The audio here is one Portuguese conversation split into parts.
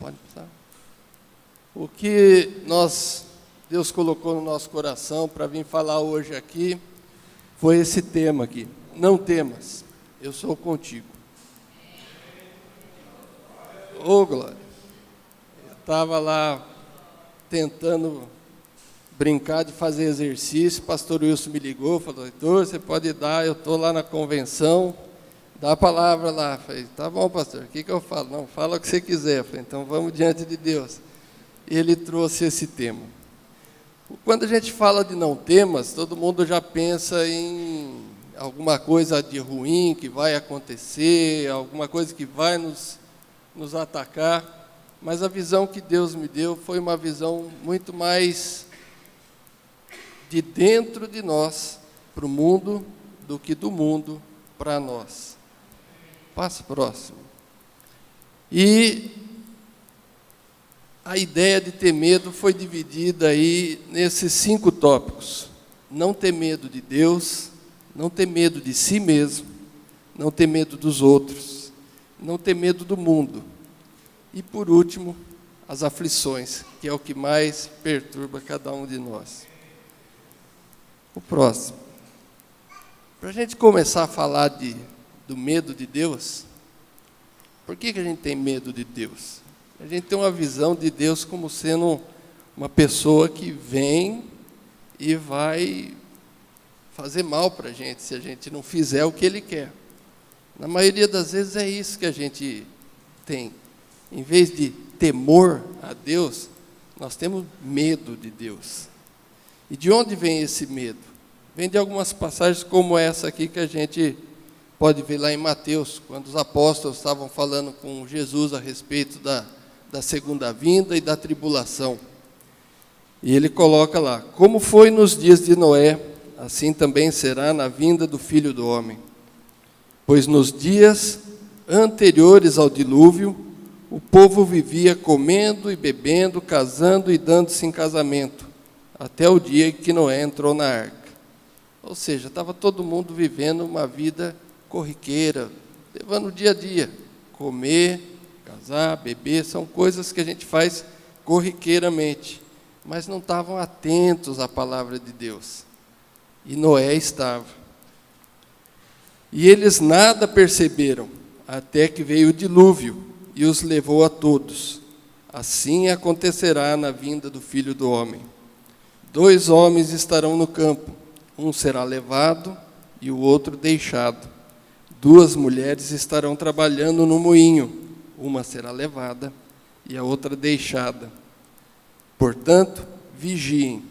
Pode passar. O que Deus colocou no nosso coração para vir falar hoje aqui foi esse tema aqui. Não temas, eu sou contigo. Ô, Glória, eu estava lá tentando brincar de fazer exercício, o pastor Wilson me ligou, falou, Heitor, você pode dar, eu estou lá na convenção, dá a palavra lá. Eu falei, tá bom, pastor, o que eu falo? Não, fala o que você quiser. Eu falei, então vamos diante de Deus. E ele trouxe esse tema. Quando a gente fala de não temas, todo mundo já pensa em alguma coisa de ruim que vai acontecer, alguma coisa que vai nos atacar, mas a visão que Deus me deu foi uma visão muito mais de dentro de nós para o mundo do que do mundo para nós. Passo próximo. E a ideia de ter medo foi dividida aí nesses 5 tópicos. Não ter medo de Deus, não ter medo de si mesmo, não ter medo dos outros, não ter medo do mundo. E, por último, as aflições, que é o que mais perturba cada um de nós. O próximo. Para a gente começar a falar do medo de Deus, por que a gente tem medo de Deus? A gente tem uma visão de Deus como sendo uma pessoa que vem e vai fazer mal para a gente, se a gente não fizer o que Ele quer. Na maioria das vezes é isso que a gente tem. Em vez de temor a Deus, nós temos medo de Deus. E de onde vem esse medo? Vem de algumas passagens como essa aqui que a gente pode ver lá em Mateus, quando os apóstolos estavam falando com Jesus a respeito da segunda vinda e da tribulação. E ele coloca lá, como foi nos dias de Noé, assim também será na vinda do Filho do Homem. Pois nos dias anteriores ao dilúvio, o povo vivia comendo e bebendo, casando e dando-se em casamento, até o dia em que Noé entrou na arca. Ou seja, estava todo mundo vivendo uma vida corriqueira, levando o dia a dia, comer, casar, beber, são coisas que a gente faz corriqueiramente, mas não estavam atentos à palavra de Deus. E Noé estava. E eles nada perceberam, até que veio o dilúvio e os levou a todos. Assim acontecerá na vinda do Filho do Homem. 2 homens estarão no campo, um será levado e o outro deixado. 2 mulheres estarão trabalhando no moinho, uma será levada e a outra deixada. Portanto, vigiem,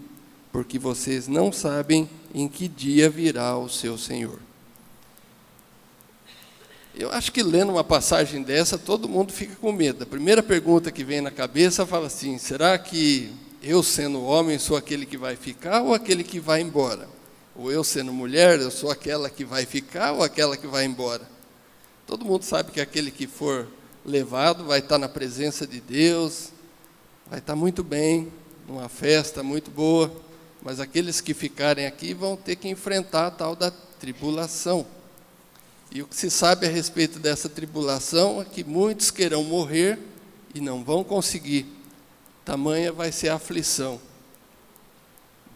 porque vocês não sabem em que dia virá o seu Senhor. Eu acho que lendo uma passagem dessa, todo mundo fica com medo. A primeira pergunta que vem na cabeça fala assim, será que eu, sendo homem, sou aquele que vai ficar ou aquele que vai embora? Ou eu, sendo mulher, eu sou aquela que vai ficar ou aquela que vai embora? Todo mundo sabe que aquele que for levado vai estar na presença de Deus, vai estar muito bem, numa festa muito boa, mas aqueles que ficarem aqui vão ter que enfrentar a tal da tribulação. E o que se sabe a respeito dessa tribulação é que muitos querão morrer e não vão conseguir. Tamanha vai ser a aflição,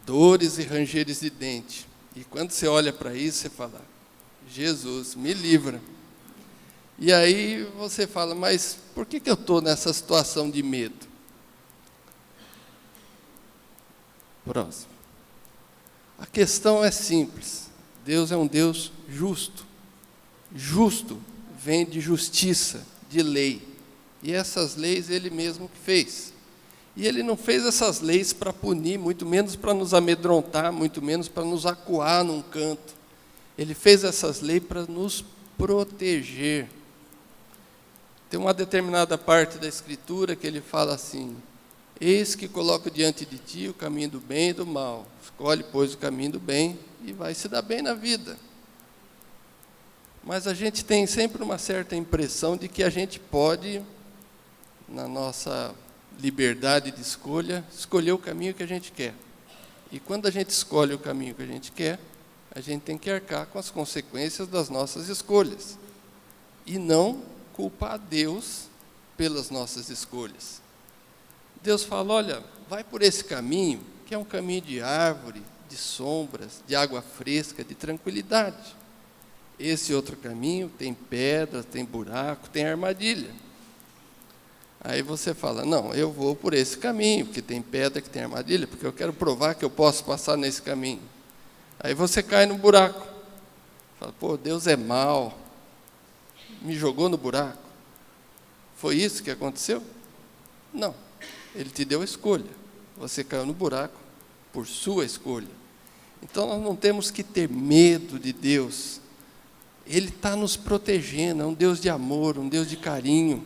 dores e rangeres de dente. E quando você olha para isso, você fala, Jesus, me livra. E aí você fala, mas por que eu estou nessa situação de medo? Próximo. A questão é simples. Deus é um Deus justo. Justo vem de justiça, de lei. E essas leis Ele mesmo que fez. E Ele não fez essas leis para punir, muito menos para nos amedrontar, muito menos para nos acuar num canto. Ele fez essas leis para nos proteger. Tem uma determinada parte da Escritura que Ele fala assim, eis que coloco diante de ti o caminho do bem e do mal. Escolhe, pois, o caminho do bem e vai se dar bem na vida. Mas a gente tem sempre uma certa impressão de que a gente pode, na nossa liberdade de escolha, escolher o caminho que a gente quer. E quando a gente escolhe o caminho que a gente quer, a gente tem que arcar com as consequências das nossas escolhas. E não culpar a Deus pelas nossas escolhas. Deus fala, olha, vai por esse caminho, que é um caminho de árvore, de sombras, de água fresca, de tranquilidade. Esse outro caminho tem pedras, tem buraco, tem armadilha. Aí você fala, não, eu vou por esse caminho, que tem pedra, que tem armadilha, porque eu quero provar que eu posso passar nesse caminho. Aí você cai no buraco. Fala, pô, Deus é mau, me jogou no buraco. Foi isso que aconteceu? Não, Ele te deu a escolha. Você caiu no buraco por sua escolha. Então nós não temos que ter medo de Deus. Ele está nos protegendo, é um Deus de amor, um Deus de carinho,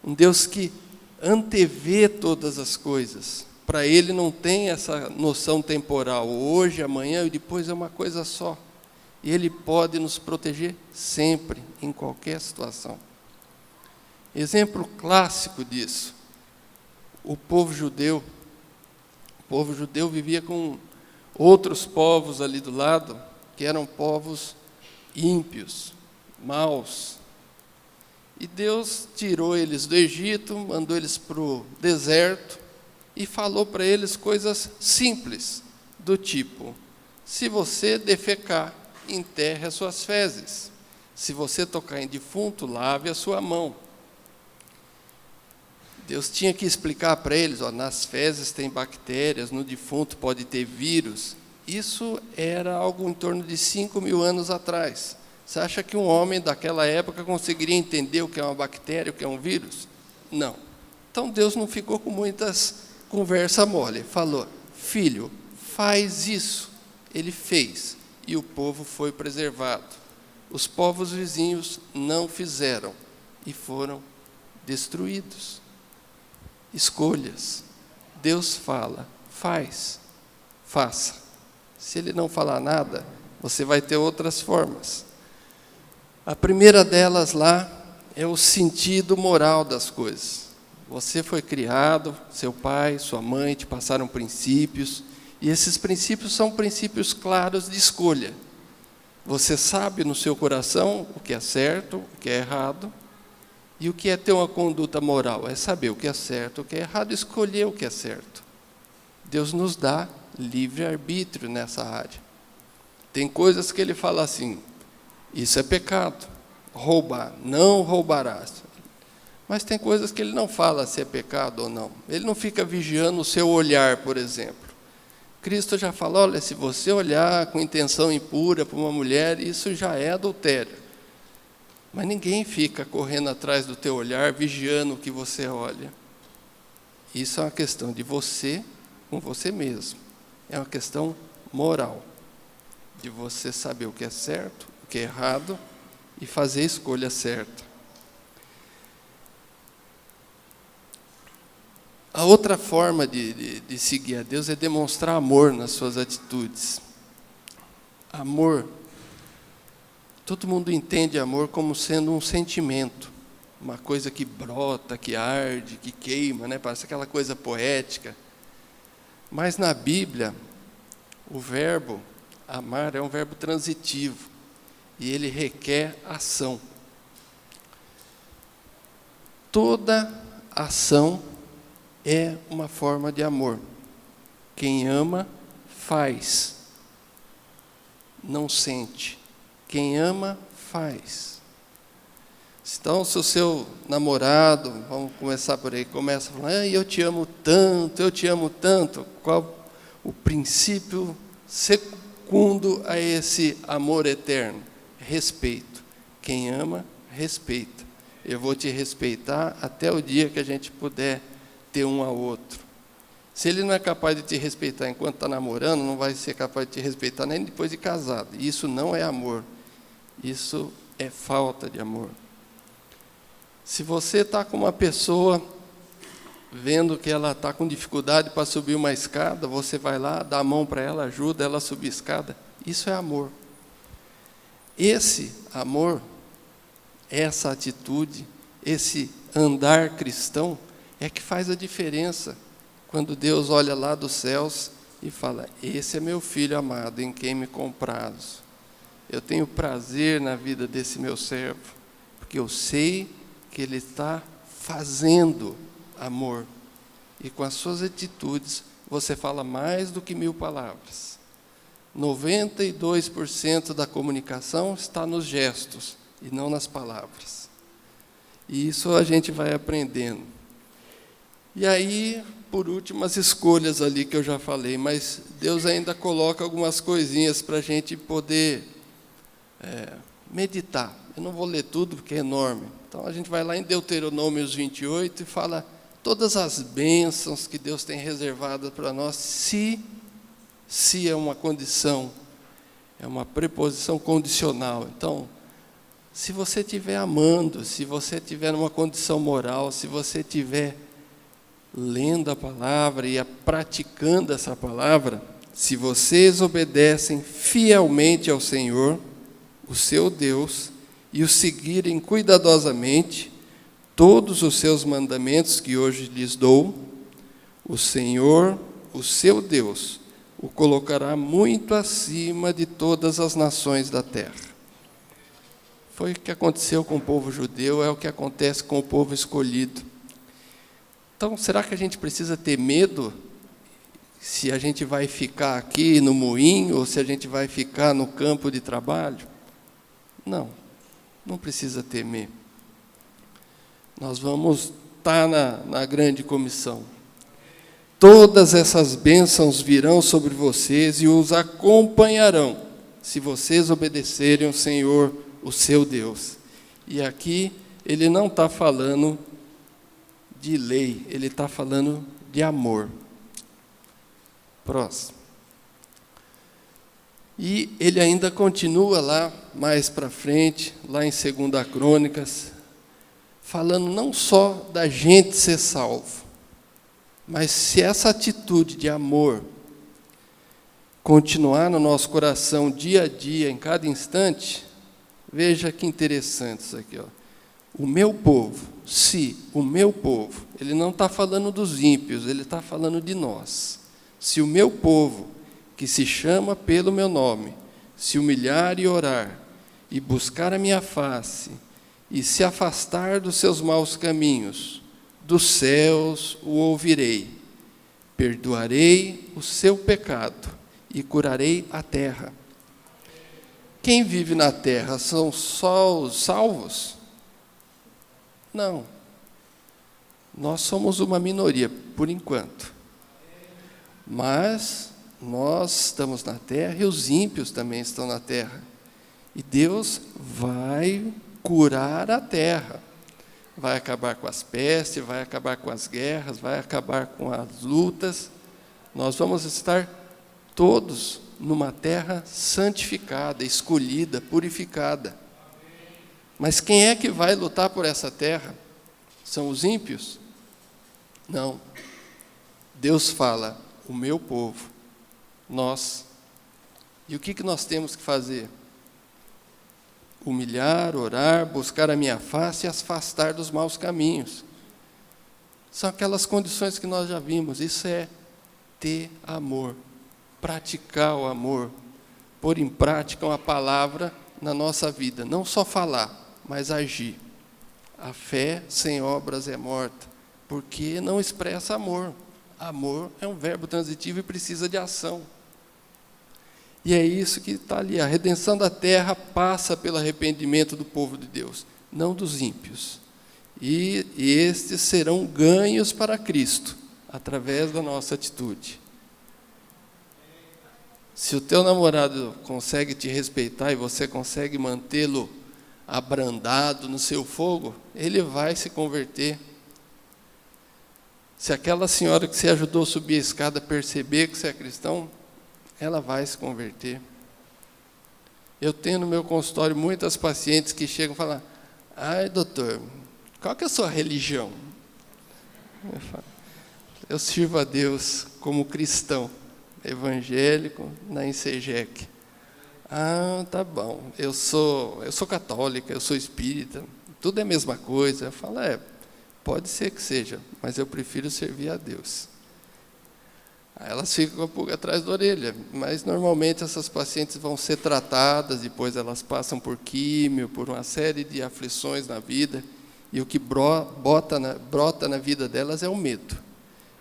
um Deus que antevê todas as coisas. Para Ele não tem essa noção temporal, hoje, amanhã e depois é uma coisa só. E Ele pode nos proteger sempre, em qualquer situação. Exemplo clássico disso, o povo judeu. O povo judeu vivia com outros povos ali do lado, que eram povos ímpios, maus. E Deus tirou eles do Egito, mandou eles para o deserto e falou para eles coisas simples, do tipo, se você defecar, enterre as suas fezes. Se você tocar em defunto, lave a sua mão. Deus tinha que explicar para eles, ó, nas fezes tem bactérias, no defunto pode ter vírus. Isso era algo em torno de 5.000 anos atrás. Você acha que um homem daquela época conseguiria entender o que é uma bactéria, o que é um vírus? Não. Então Deus não ficou com muitas conversa mole. Falou, filho, faz isso. Ele fez. E o povo foi preservado. Os povos vizinhos não fizeram e foram destruídos. Escolhas. Deus fala, faz, faça. Se Ele não falar nada, você vai ter outras formas. A primeira delas lá é o sentido moral das coisas. Você foi criado, seu pai, sua mãe te passaram princípios, e esses princípios são princípios claros de escolha. Você sabe no seu coração o que é certo, o que é errado, e o que é ter uma conduta moral? É saber o que é certo, o que é errado, escolher o que é certo. Deus nos dá livre-arbítrio nessa área. Tem coisas que Ele fala assim, isso é pecado, roubar, não roubarás. Mas tem coisas que Ele não fala se é pecado ou não. Ele não fica vigiando o seu olhar, por exemplo. Cristo já falou, olha, se você olhar com intenção impura para uma mulher, isso já é adultério. Mas ninguém fica correndo atrás do teu olhar, vigiando o que você olha. Isso é uma questão de você com você mesmo. É uma questão moral. De você saber o que é certo, o que é errado, e fazer a escolha certa. A outra forma de seguir a Deus é demonstrar amor nas suas atitudes. Amor. Todo mundo entende amor como sendo um sentimento, uma coisa que brota, que arde, que queima, né? Parece aquela coisa poética. Mas na Bíblia, o verbo amar é um verbo transitivo e ele requer ação. Toda ação é uma forma de amor. Quem ama, faz, não sente. Quem ama, faz. Então, se o seu namorado, vamos começar por aí, começa a falar, eu te amo tanto, qual o princípio segundo a esse amor eterno? Respeito. Quem ama, respeita. Eu vou te respeitar até o dia que a gente puder ter um ao outro. Se ele não é capaz de te respeitar enquanto está namorando, não vai ser capaz de te respeitar nem depois de casado. Isso não é amor. Isso é falta de amor. Se você está com uma pessoa, vendo que ela está com dificuldade para subir uma escada, você vai lá, dá a mão para ela, ajuda ela a subir a escada. Isso é amor. Esse amor, essa atitude, esse andar cristão, é que faz a diferença. Quando Deus olha lá dos céus e fala, esse é meu filho amado, em quem me comprazo. Eu tenho prazer na vida desse meu servo, porque eu sei que ele está fazendo amor. E com as suas atitudes, você fala mais do que 1000 palavras. 92% da comunicação está nos gestos e não nas palavras. E isso a gente vai aprendendo. E aí, por último, as escolhas ali que eu já falei, mas Deus ainda coloca algumas coisinhas para a gente poder meditar. Eu não vou ler tudo porque é enorme. Então a gente vai lá em Deuteronômios 28 e fala todas as bênçãos que Deus tem reservadas para nós, se é uma condição, é uma preposição condicional. Então, se você estiver amando, se você estiver numa condição moral, se você estiver lendo a palavra e praticando essa palavra, se vocês obedecem fielmente ao Senhor, o seu Deus, e o seguirem cuidadosamente todos os seus mandamentos que hoje lhes dou, o Senhor, o seu Deus, o colocará muito acima de todas as nações da terra. Foi o que aconteceu com o povo judeu, é o que acontece com o povo escolhido. Então, será que a gente precisa ter medo se a gente vai ficar aqui no moinho ou se a gente vai ficar no campo de trabalho? Não precisa temer. Nós vamos estar na grande comissão. Todas essas bênçãos virão sobre vocês e os acompanharão, se vocês obedecerem ao Senhor, o seu Deus. E aqui ele não está falando de lei, ele está falando de amor. Próximo. E ele ainda continua lá, mais para frente, lá em 2 Crônicas, falando não só da gente ser salvo, mas se essa atitude de amor continuar no nosso coração dia a dia, em cada instante, veja que interessante isso aqui. O meu povo, o meu povo, ele não está falando dos ímpios, ele está falando de nós. Se o meu povo, que se chama pelo meu nome, se humilhar e orar, e buscar a minha face, e se afastar dos seus maus caminhos, dos céus o ouvirei, perdoarei o seu pecado e curarei a terra. Quem vive na terra são só os salvos? Não. Nós somos uma minoria, por enquanto. Mas nós estamos na terra e os ímpios também estão na terra. E Deus vai curar a terra. Vai acabar com as pestes, vai acabar com as guerras, vai acabar com as lutas. Nós vamos estar todos numa terra santificada, escolhida, purificada. Mas quem é que vai lutar por essa terra? São os ímpios? Não. Deus fala, o meu povo, nós. E o que nós temos que fazer? Humilhar, orar, buscar a minha face e afastar dos maus caminhos. São aquelas condições que nós já vimos. Isso é ter amor, praticar o amor, pôr em prática uma palavra na nossa vida. Não só falar, mas agir. A fé sem obras é morta, porque não expressa amor. Amor é um verbo transitivo e precisa de ação. E é isso que está ali. A redenção da terra passa pelo arrependimento do povo de Deus, não dos ímpios. E estes serão ganhos para Cristo, através da nossa atitude. Se o teu namorado consegue te respeitar e você consegue mantê-lo abrandado no seu fogo, ele vai se converter. Se aquela senhora que você ajudou a subir a escada perceber que você é cristão, ela vai se converter. Eu tenho no meu consultório muitas pacientes que chegam e falam, ai doutor, qual que é a sua religião? Eu falo, eu sirvo a Deus como cristão, evangélico, na INSEGEC. Ah, tá bom, eu sou católica, eu sou espírita, tudo é a mesma coisa. Eu falo, pode ser que seja, mas eu prefiro servir a Deus. Aí elas ficam com a pulga atrás da orelha, mas normalmente essas pacientes vão ser tratadas, depois elas passam por químio, por uma série de aflições na vida, E o que brota na vida delas é o medo.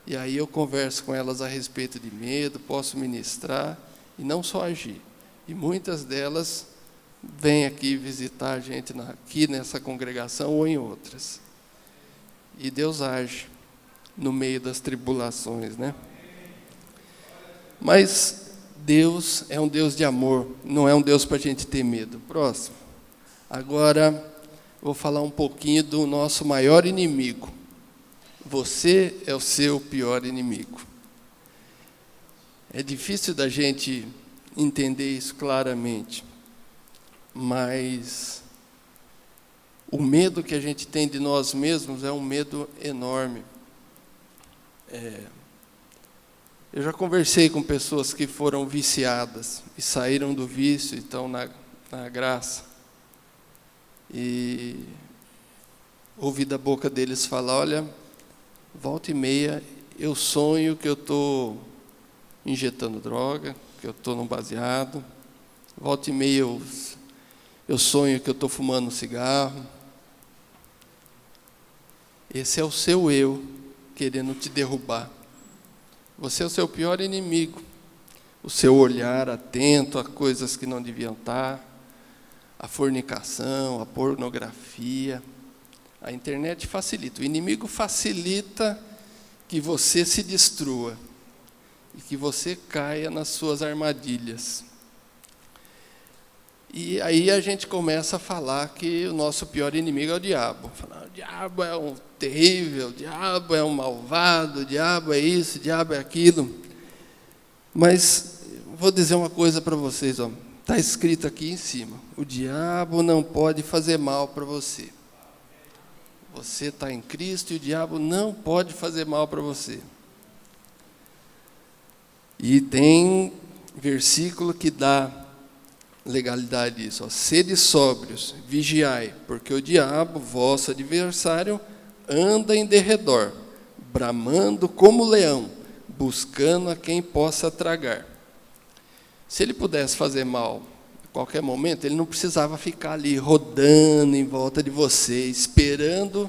E aí eu converso com elas a respeito de medo, posso ministrar e não só agir. E muitas delas vêm aqui visitar a gente aqui nessa congregação ou em outras. E Deus age no meio das tribulações, né? Mas Deus é um Deus de amor, não é um Deus para a gente ter medo. Próximo. Agora, vou falar um pouquinho do nosso maior inimigo. Você é o seu pior inimigo. É difícil da gente entender isso claramente, mas o medo que a gente tem de nós mesmos é um medo enorme. Eu já conversei com pessoas que foram viciadas e saíram do vício e estão na graça. E ouvi da boca deles falar, olha, volta e meia eu sonho que eu estou injetando droga, que eu estou num baseado. Volta e meia eu sonho que eu estou fumando cigarro. Esse é o seu eu querendo te derrubar. Você é o seu pior inimigo. O seu olhar atento a coisas que não deviam estar, a fornicação, a pornografia. A internet facilita. O inimigo facilita que você se destrua e que você caia nas suas armadilhas. E aí a gente começa a falar que o nosso pior inimigo é o diabo. Falar, o diabo é um terrível, o diabo é um malvado, o diabo é isso, o diabo é aquilo. Mas vou dizer uma coisa para vocês, ó. Está escrito aqui em cima, o diabo não pode fazer mal para você. Você está em Cristo e o diabo não pode fazer mal para você. E tem versículo que dá legalidade disso. Ó. Sede sóbrios, vigiai, porque o diabo, vosso adversário, anda em derredor, bramando como leão, buscando a quem possa tragar. Se ele pudesse fazer mal a qualquer momento, ele não precisava ficar ali rodando em volta de você, esperando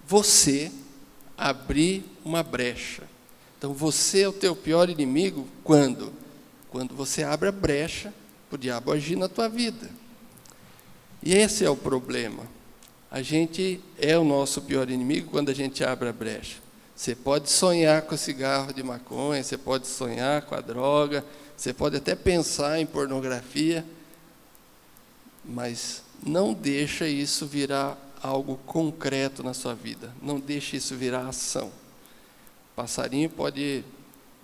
você abrir uma brecha. Então, você é o teu pior inimigo quando? Quando você abre a brecha para o diabo agir na tua vida. E esse é o problema. A gente é o nosso pior inimigo quando a gente abre a brecha. Você pode sonhar com o cigarro de maconha, você pode sonhar com a droga, você pode até pensar em pornografia, mas não deixa isso virar algo concreto na sua vida. Não deixa isso virar ação. O passarinho pode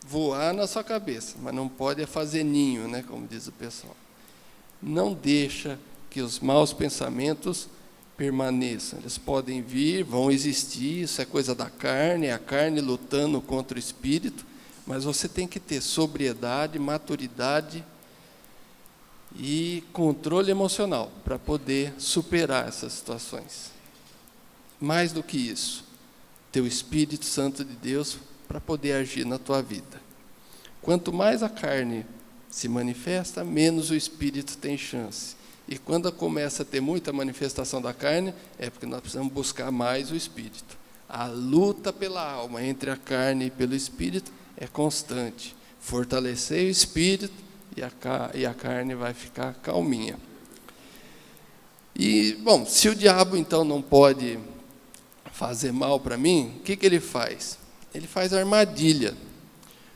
voar na sua cabeça, mas não pode fazer ninho, né, como diz o pessoal. Não deixa que os maus pensamentos permaneçam. Eles podem vir, vão existir, isso é coisa da carne, é a carne lutando contra o espírito, mas você tem que ter sobriedade, maturidade e controle emocional para poder superar essas situações. Mais do que isso, ter o Espírito Santo de Deus para poder agir na tua vida. Quanto mais a carne se manifesta, menos o Espírito tem chance. E quando começa a ter muita manifestação da carne, é porque nós precisamos buscar mais o Espírito. A luta pela alma entre a carne e pelo Espírito é constante. Fortalecer o Espírito e a carne vai ficar calminha. E, bom, se o diabo então não pode fazer mal para mim, o que ele faz? Ele faz armadilha.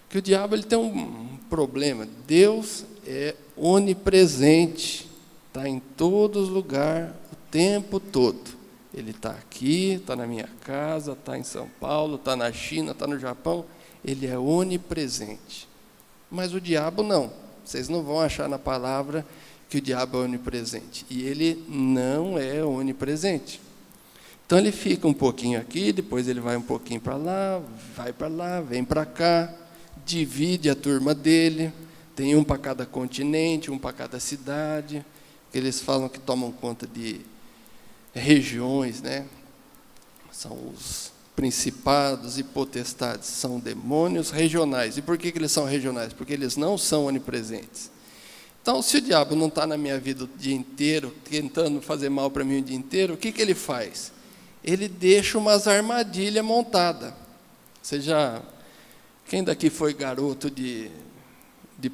Porque o diabo ele tem um problema. Deus é onipresente, está em todos os lugares, o tempo todo. Ele está aqui, está na minha casa, está em São Paulo, está na China, está no Japão. Ele é onipresente. Mas o diabo não. Vocês não vão achar na palavra que o diabo é onipresente. E ele não é onipresente. Então ele fica um pouquinho aqui, depois ele vai um pouquinho para lá, vem para cá, divide a turma dele, tem um para cada continente, um para cada cidade, que eles falam que tomam conta de regiões, né? São os principados e potestades, são demônios regionais. E por que eles são regionais? Porque eles não são onipresentes. Então, se o diabo não está na minha vida o dia inteiro, tentando fazer mal para mim o dia inteiro, o que ele faz? ele deixa umas armadilhas montadas. Quem daqui foi garoto de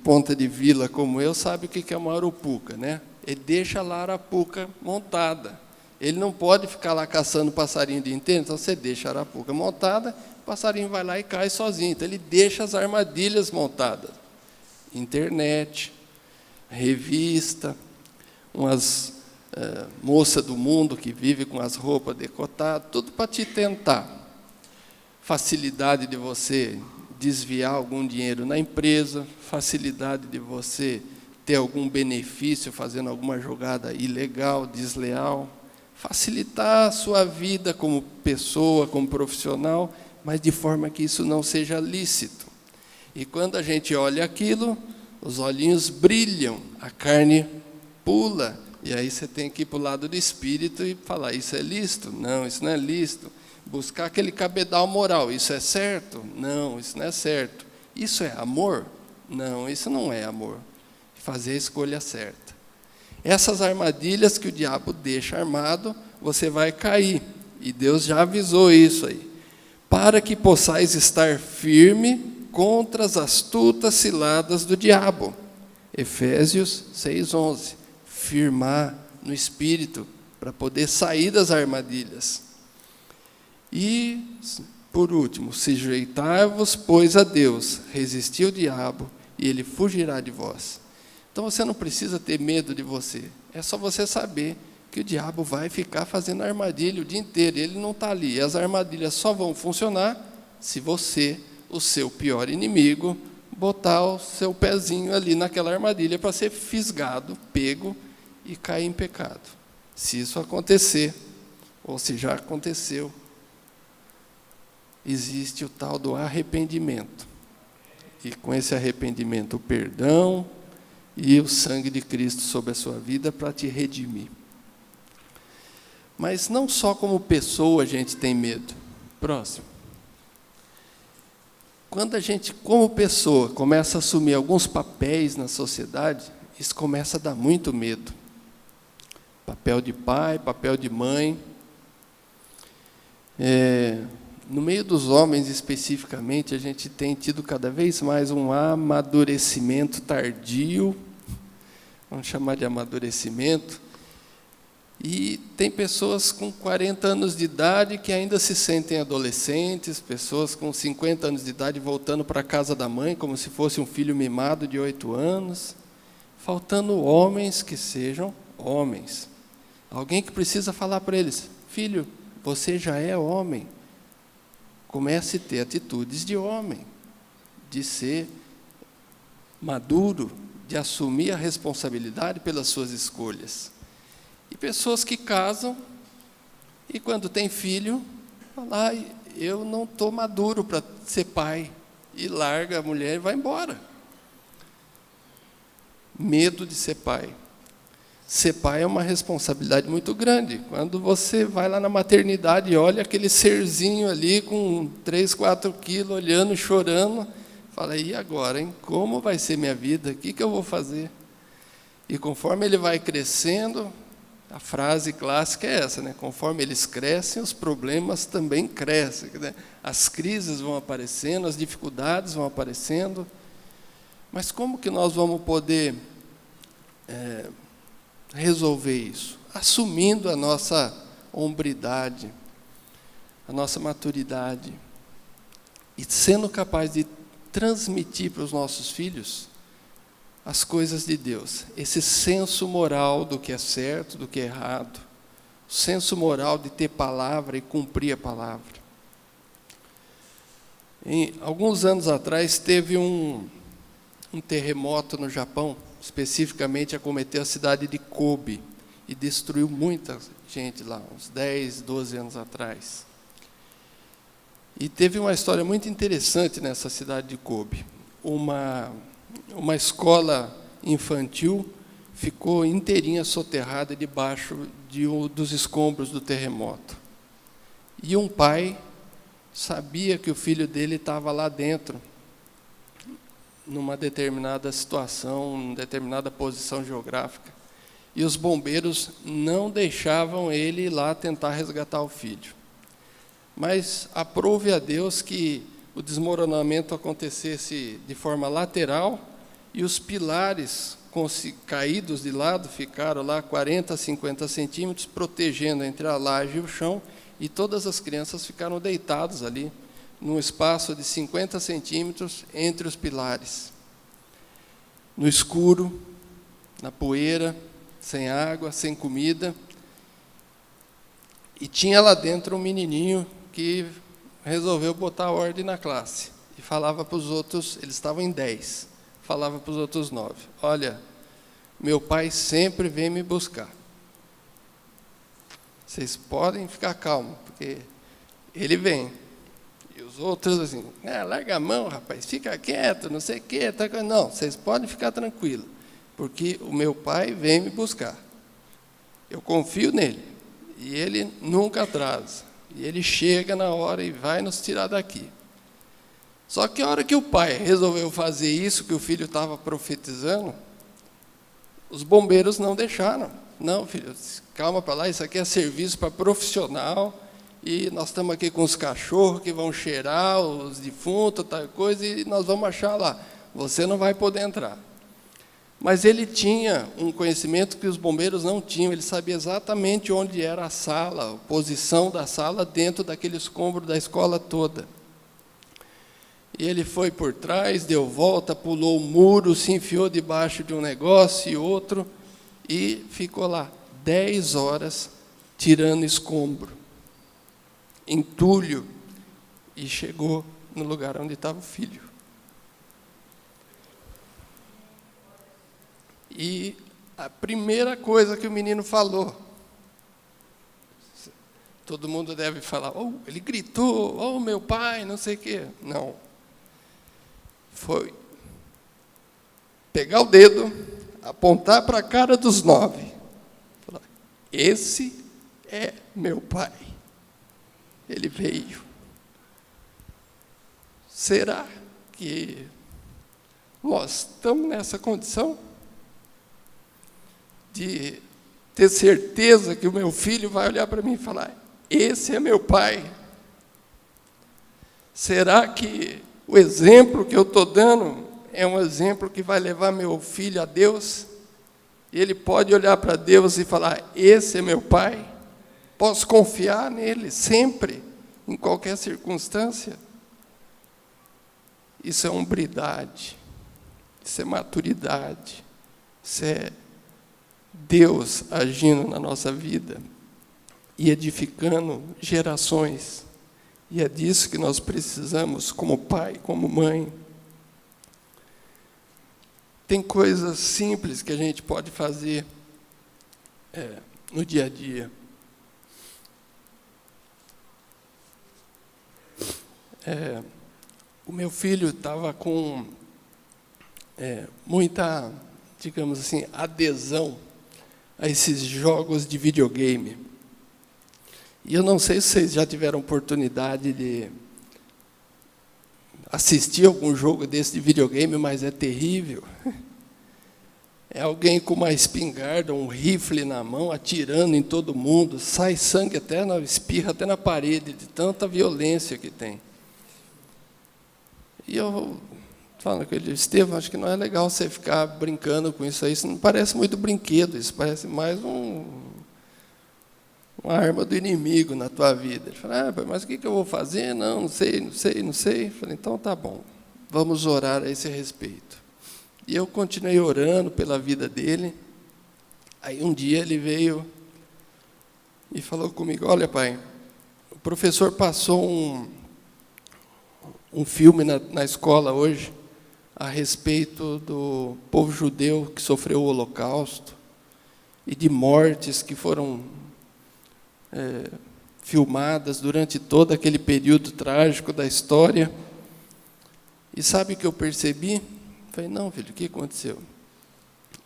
Ponta de Vila como eu, sabe o que é uma arapuca, né? Ele deixa lá a arapuca montada. Ele não pode ficar lá caçando passarinho o dia inteiro, então você deixa a arapuca montada, o passarinho vai lá e cai sozinho. Então ele deixa as armadilhas montadas. Internet, revista, umas moças do mundo que vive com as roupas decotadas, tudo para te tentar. Facilidade de você desviar algum dinheiro na empresa, facilidade de você ter algum benefício fazendo alguma jogada ilegal, desleal, facilitar a sua vida como pessoa, como profissional, mas de forma que isso não seja lícito. E quando a gente olha aquilo, os olhinhos brilham, a carne pula, e aí você tem que ir para o lado do espírito e falar, isso é lícito? Não, isso não é lícito. Buscar aquele cabedal moral, isso é certo? Não, isso não é certo. Isso é amor? Não, isso não é amor. Fazer a escolha certa. Essas armadilhas que o diabo deixa armado, você vai cair. E Deus já avisou isso aí. Para que possais estar firme contra as astutas ciladas do diabo. Efésios 6:11. Firmar no espírito, para poder sair das armadilhas. E, por último, sujeitai-vos, pois, a Deus, resistir ao diabo, e ele fugirá de vós. Então, você não precisa ter medo de você. É só você saber que o diabo vai ficar fazendo armadilha o dia inteiro. Ele não está ali. E as armadilhas só vão funcionar se você, o seu pior inimigo, botar o seu pezinho ali naquela armadilha para ser fisgado, pego e cair em pecado. Se isso acontecer, ou se já aconteceu, existe o tal do arrependimento. E com esse arrependimento, o perdão e o sangue de Cristo sobre a sua vida para te redimir. Mas não só como pessoa a gente tem medo. Próximo. Quando a gente, como pessoa, começa a assumir alguns papéis na sociedade, isso começa a dar muito medo. Papel de pai, papel de mãe. No meio dos homens, especificamente, a gente tem tido cada vez mais um amadurecimento tardio, vamos chamar de amadurecimento, e tem pessoas com 40 anos de idade que ainda se sentem adolescentes, pessoas com 50 anos de idade voltando para a casa da mãe, como se fosse um filho mimado de 8 anos, faltando homens que sejam homens. Alguém que precisa falar para eles, filho, você já é homem. Comece a ter atitudes de homem, de ser maduro, de assumir a responsabilidade pelas suas escolhas. E pessoas que casam e, quando tem filho, falam, eu não estou maduro para ser pai, e larga a mulher e vai embora. Medo de ser pai. Ser pai é uma responsabilidade muito grande. Quando você vai lá na maternidade e olha aquele serzinho ali com 3, 4 quilos, olhando, chorando, fala, e agora, hein? Como vai ser minha vida? O que eu vou fazer? E conforme ele vai crescendo, a frase clássica é essa, né? Conforme eles crescem, os problemas também crescem. Né? As crises vão aparecendo, as dificuldades vão aparecendo. Mas como que nós vamos poder resolver isso? Assumindo a nossa hombridade, a nossa maturidade, e sendo capaz de transmitir para os nossos filhos as coisas de Deus, esse senso moral do que é certo, do que é errado, o senso moral de ter palavra e cumprir a palavra. Alguns anos atrás teve um terremoto no Japão, especificamente acometeu a cidade de Kobe e destruiu muita gente lá, uns 10, 12 anos atrás. E teve uma história muito interessante nessa cidade de Kobe. Uma escola infantil ficou inteirinha soterrada debaixo dos escombros do terremoto. E um pai sabia que o filho dele estava lá dentro, numa determinada situação, numa determinada posição geográfica. E os bombeiros não deixavam ele ir lá tentar resgatar o filho. mas aprove a Deus que o desmoronamento acontecesse de forma lateral e os pilares caídos de lado ficaram lá 40 a 50 centímetros, protegendo entre a laje e o chão, e todas as crianças ficaram deitadas ali, num espaço de 50 centímetros entre os pilares. No escuro, na poeira, sem água, sem comida. E tinha lá dentro um menininho que resolveu botar ordem na classe. E falava para os outros, eles estavam em 10, falava para os outros 9, olha, meu pai sempre vem me buscar. Vocês podem ficar calmos, porque ele vem. E os outros assim, larga a mão, rapaz, fica quieto, não sei o quê. Não, vocês podem ficar tranquilos, porque o meu pai vem me buscar. Eu confio nele, e ele nunca atrasa. E ele chega na hora e vai nos tirar daqui. Só que a hora que o pai resolveu fazer isso, que o filho estava profetizando, os bombeiros não deixaram. Não, filho, calma para lá, isso aqui é serviço para profissional, e nós estamos aqui com os cachorros que vão cheirar os defuntos, tal coisa, e nós vamos achar lá. Você não vai poder entrar. Mas ele tinha um conhecimento que os bombeiros não tinham, ele sabia exatamente onde era a sala, a posição da sala dentro daquele escombro da escola toda. E ele foi por trás, deu volta, pulou o muro, se enfiou debaixo de um negócio e outro, e ficou lá 10 horas tirando escombro, entulho, e chegou no lugar onde estava o filho. E a primeira coisa que o menino falou, todo mundo deve falar, ele gritou, meu pai, não sei o quê. Não. Foi pegar o dedo, apontar para a cara dos 9. Falar, esse é meu pai. Ele veio. Será que nós estamos nessa condição de ter certeza que o meu filho vai olhar para mim e falar, esse é meu pai? Será que o exemplo que eu estou dando é um exemplo que vai levar meu filho a Deus? E ele pode olhar para Deus e falar, esse é meu pai? Posso confiar nele sempre, em qualquer circunstância? Isso é hombridade, isso é maturidade, isso é Deus agindo na nossa vida e edificando gerações. E é disso que nós precisamos como pai, como mãe. Tem coisas simples que a gente pode fazer no dia a dia. O meu filho estava com muita, digamos assim, adesão a esses jogos de videogame. E eu não sei se vocês já tiveram oportunidade de assistir algum jogo desse de videogame, mas é terrível. É alguém com uma espingarda, um rifle na mão, atirando em todo mundo, sai sangue até, espirra até na parede, de tanta violência que tem. E eu falo com ele, Estevão, acho que não é legal você ficar brincando com isso aí, isso não parece muito brinquedo, isso parece mais uma arma do inimigo na tua vida. Ele fala, mas o que eu vou fazer? Não sei. Eu falei, então tá bom, vamos orar a esse respeito. E eu continuei orando pela vida dele. Aí um dia ele veio e falou comigo, olha pai, o professor passou um filme na escola hoje a respeito do povo judeu que sofreu o Holocausto e de mortes que foram filmadas durante todo aquele período trágico da história. E sabe o que eu percebi? Eu falei, não, filho, o que aconteceu?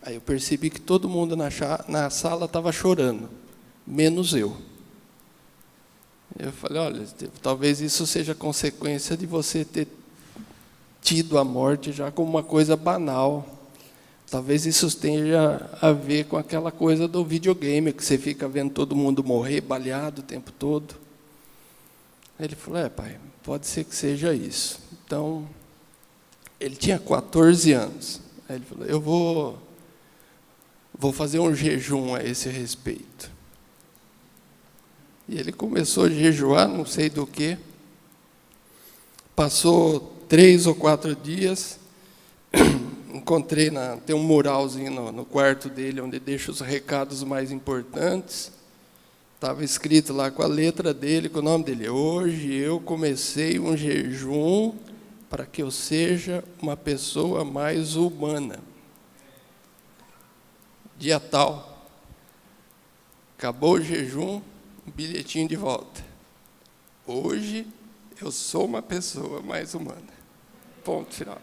Aí eu percebi que todo mundo na sala estava chorando, menos eu. Eu falei, olha, talvez isso seja consequência de você ter tido a morte já como uma coisa banal. Talvez isso tenha a ver com aquela coisa do videogame, que você fica vendo todo mundo morrer, baleado o tempo todo. Ele falou, pai, pode ser que seja isso. Então, ele tinha 14 anos. Aí ele falou, eu vou fazer um jejum a esse respeito. E ele começou a jejuar, não sei do que. Passou 3 ou 4 dias, encontrei, tem um muralzinho no quarto dele, onde deixa os recados mais importantes. Estava escrito lá com a letra dele, com o nome dele. Hoje eu comecei um jejum para que eu seja uma pessoa mais humana. Dia tal. Acabou o jejum, um bilhetinho de volta. Hoje eu sou uma pessoa mais humana. Ponto final.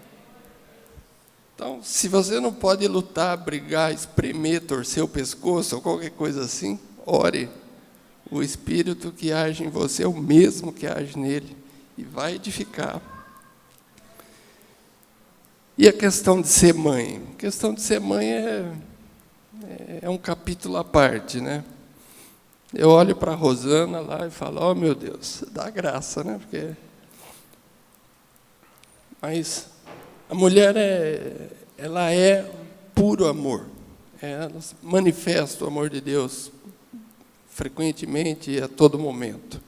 Então, se você não pode lutar, brigar, espremer, torcer o pescoço ou qualquer coisa assim, ore. O Espírito que age em você é o mesmo que age nele e vai edificar. E a questão de ser mãe? A questão de ser mãe é um capítulo à parte, né? Eu olho para a Rosana lá e falo, oh meu Deus, dá graça, né? Mas a mulher ela é puro amor. Ela manifesta o amor de Deus frequentemente e a todo momento.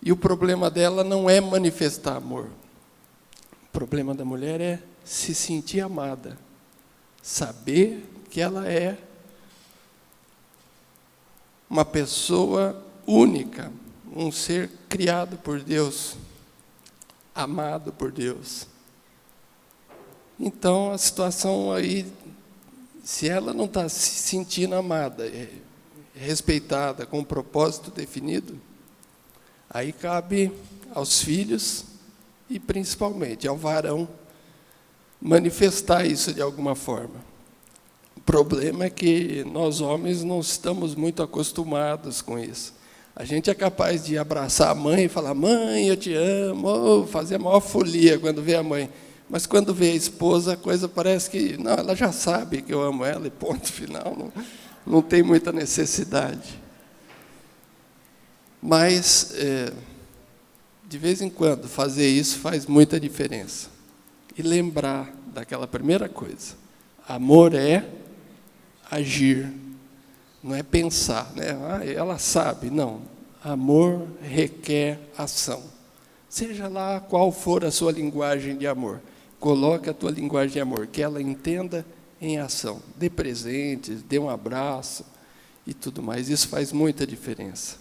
E o problema dela não é manifestar amor. O problema da mulher é se sentir amada, saber que ela é uma pessoa única, um ser criado por Deus, amado por Deus. Então, a situação aí, se ela não está se sentindo amada, respeitada, com um propósito definido, aí cabe aos filhos e, principalmente, ao varão manifestar isso de alguma forma. O problema é que nós, homens, não estamos muito acostumados com isso. A gente é capaz de abraçar a mãe e falar, mãe, eu te amo, ou fazer a maior folia quando vê a mãe. Mas quando vê a esposa, a coisa parece que, não, ela já sabe que eu amo ela e ponto final, não tem muita necessidade. Mas, de vez em quando, fazer isso faz muita diferença. E lembrar daquela primeira coisa. Amor é agir, não é pensar, né? Ela sabe, não. Amor requer ação. Seja lá qual for a sua linguagem de amor, coloque a tua linguagem de amor, que ela entenda em ação. Dê presentes, dê um abraço e tudo mais. Isso faz muita diferença.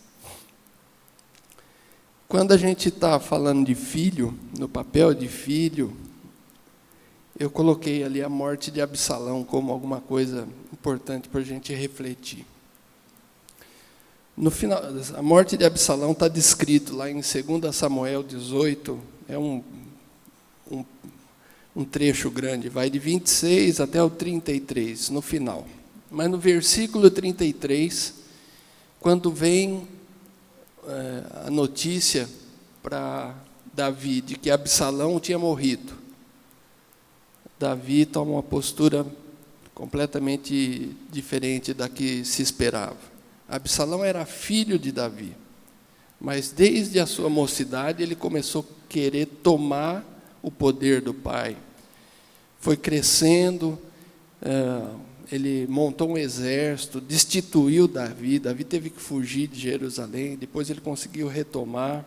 Quando a gente está falando de filho, no papel de filho, eu coloquei ali a morte de Absalão como alguma coisa importante para a gente refletir. No final, a morte de Absalão está descrito lá em 2 Samuel 18, é um trecho grande, vai de 26 até o 33, no final. Mas no versículo 33, quando vem a notícia para Davi de que Absalão tinha morrido, Davi toma uma postura completamente diferente da que se esperava. Absalão era filho de Davi, mas desde a sua mocidade ele começou a querer tomar o poder do pai. Foi crescendo, ele montou um exército, destituiu Davi. Davi teve que fugir de Jerusalém, depois ele conseguiu retomar.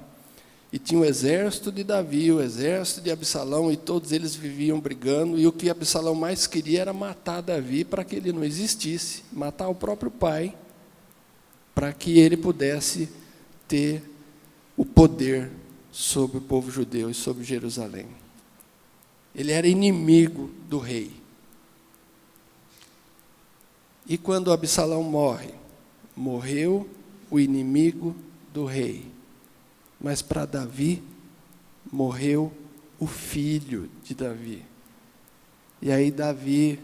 E tinha o exército de Davi, o exército de Absalão, e todos eles viviam brigando, e o que Absalão mais queria era matar Davi para que ele não existisse, matar o próprio pai, para que ele pudesse ter o poder sobre o povo judeu e sobre Jerusalém. Ele era inimigo do rei. E quando Absalão morre, morreu o inimigo do rei. Mas para Davi, morreu o filho de Davi. E aí Davi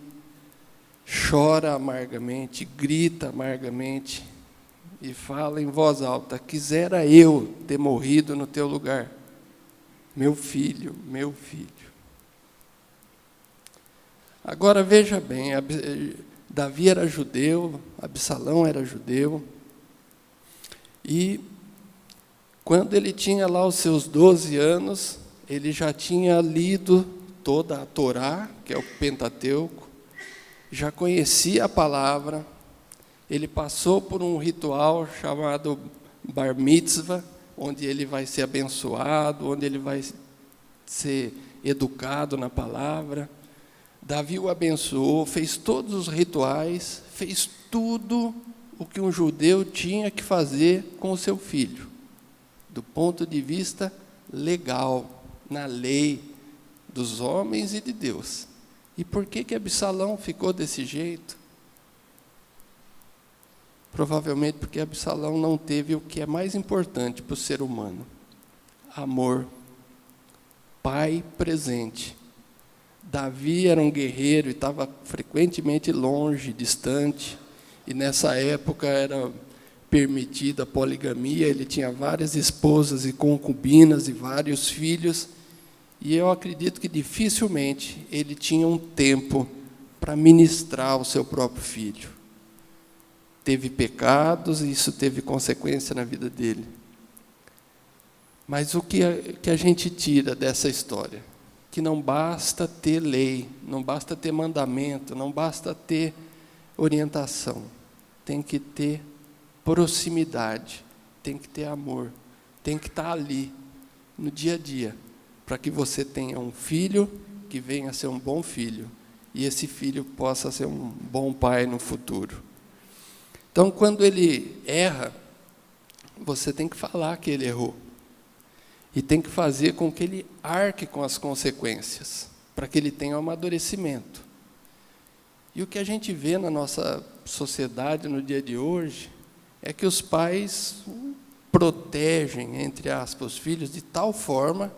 chora amargamente, grita amargamente e fala em voz alta, quisera eu ter morrido no teu lugar. Meu filho, meu filho. Agora veja bem, Davi era judeu, Absalão era judeu, e Quando ele tinha lá os seus 12 anos, ele já tinha lido toda a Torá, que é o Pentateuco, já conhecia a palavra, ele passou por um ritual chamado Bar Mitzvah, onde ele vai ser abençoado, onde ele vai ser educado na palavra. Davi o abençoou, fez todos os rituais, fez tudo o que um judeu tinha que fazer com o seu filho, do ponto de vista legal, na lei dos homens e de Deus. E por que Absalão ficou desse jeito? Provavelmente porque Absalão não teve o que é mais importante para o ser humano: amor, pai presente. Davi era um guerreiro e estava frequentemente longe, distante, e nessa época era permitida a poligamia, ele tinha várias esposas e concubinas e vários filhos, e eu acredito que dificilmente ele tinha um tempo para ministrar o seu próprio filho. Teve pecados e isso teve consequência na vida dele. Mas o que a gente tira dessa história? Que não basta ter lei, não basta ter mandamento, não basta ter orientação. Tem que ter proximidade, tem que ter amor, tem que estar ali, no dia a dia, para que você tenha um filho que venha a ser um bom filho, e esse filho possa ser um bom pai no futuro. Então, quando ele erra, você tem que falar que ele errou. E tem que fazer com que ele arque com as consequências, para que ele tenha um amadurecimento. E o que a gente vê na nossa sociedade no dia de hoje é que os pais protegem, entre aspas, os filhos de tal forma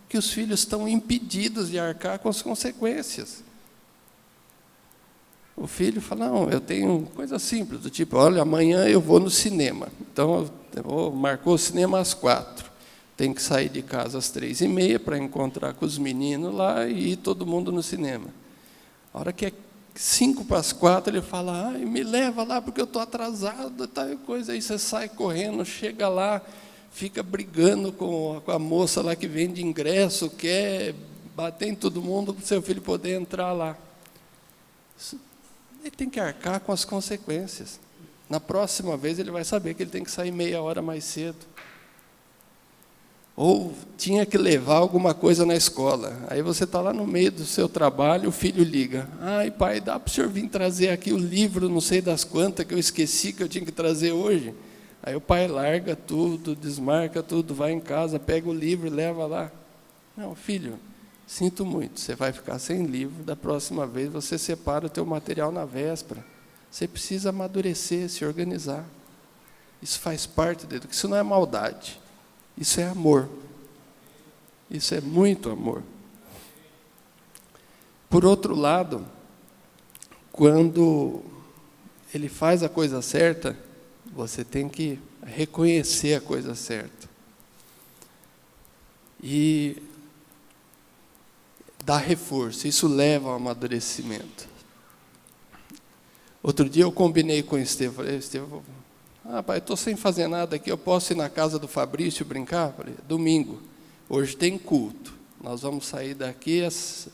que os filhos estão impedidos de arcar com as consequências. O filho fala: não, eu tenho coisa simples, do tipo, olha, amanhã eu vou no cinema. Então, marcou o cinema às 4. Tem que sair de casa às 3h30 para encontrar com os meninos lá e ir todo mundo no cinema. A hora que é 3:55, ele fala: ai, me leva lá porque eu estou atrasado, tal coisa. Aí você sai correndo, chega lá, fica brigando com a moça lá que vende ingresso, quer bater em todo mundo para o seu filho poder entrar lá. Ele tem que arcar com as consequências. Na próxima vez ele vai saber que ele tem que sair meia hora mais cedo. Ou tinha que levar alguma coisa na escola. Aí você está lá no meio do seu trabalho, o filho liga: ai, pai, dá para o senhor vir trazer aqui o livro, não sei das quantas, que eu esqueci que eu tinha que trazer hoje? Aí o pai larga tudo, desmarca tudo, vai em casa, pega o livro e leva lá. Não, filho, sinto muito, você vai ficar sem livro, da próxima vez você separa o teu material na véspera. Você precisa amadurecer, se organizar. Isso faz parte dele, isso não é maldade. Isso é amor. Isso é muito amor. Por outro lado, quando ele faz a coisa certa, você tem que reconhecer a coisa certa. E dar reforço. Isso leva ao amadurecimento. Outro dia eu combinei com o Estevão. Falei: Estevão, pai, estou sem fazer nada aqui, eu posso ir na casa do Fabrício brincar? Falei: domingo, hoje tem culto. Nós vamos sair daqui às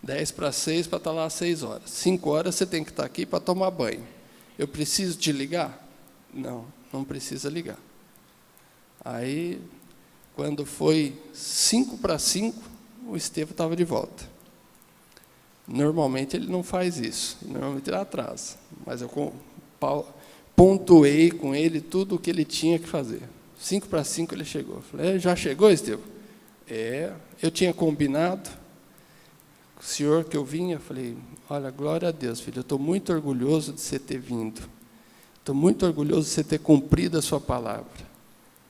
5:50 para estar lá às 6h. 5h você tem que estar aqui para tomar banho. Eu preciso te ligar? Não, não precisa ligar. Aí, quando foi 4:55, o Estevão estava de volta. Normalmente ele não faz isso, normalmente ele atrasa. Mas eu pontuei com ele tudo o que ele tinha que fazer. 4:55 ele chegou. Falei: já chegou, Estevão? Eu tinha combinado com o senhor que eu vinha. Falei: olha, glória a Deus, filho, eu estou muito orgulhoso de você ter vindo. Estou muito orgulhoso de você ter cumprido a sua palavra.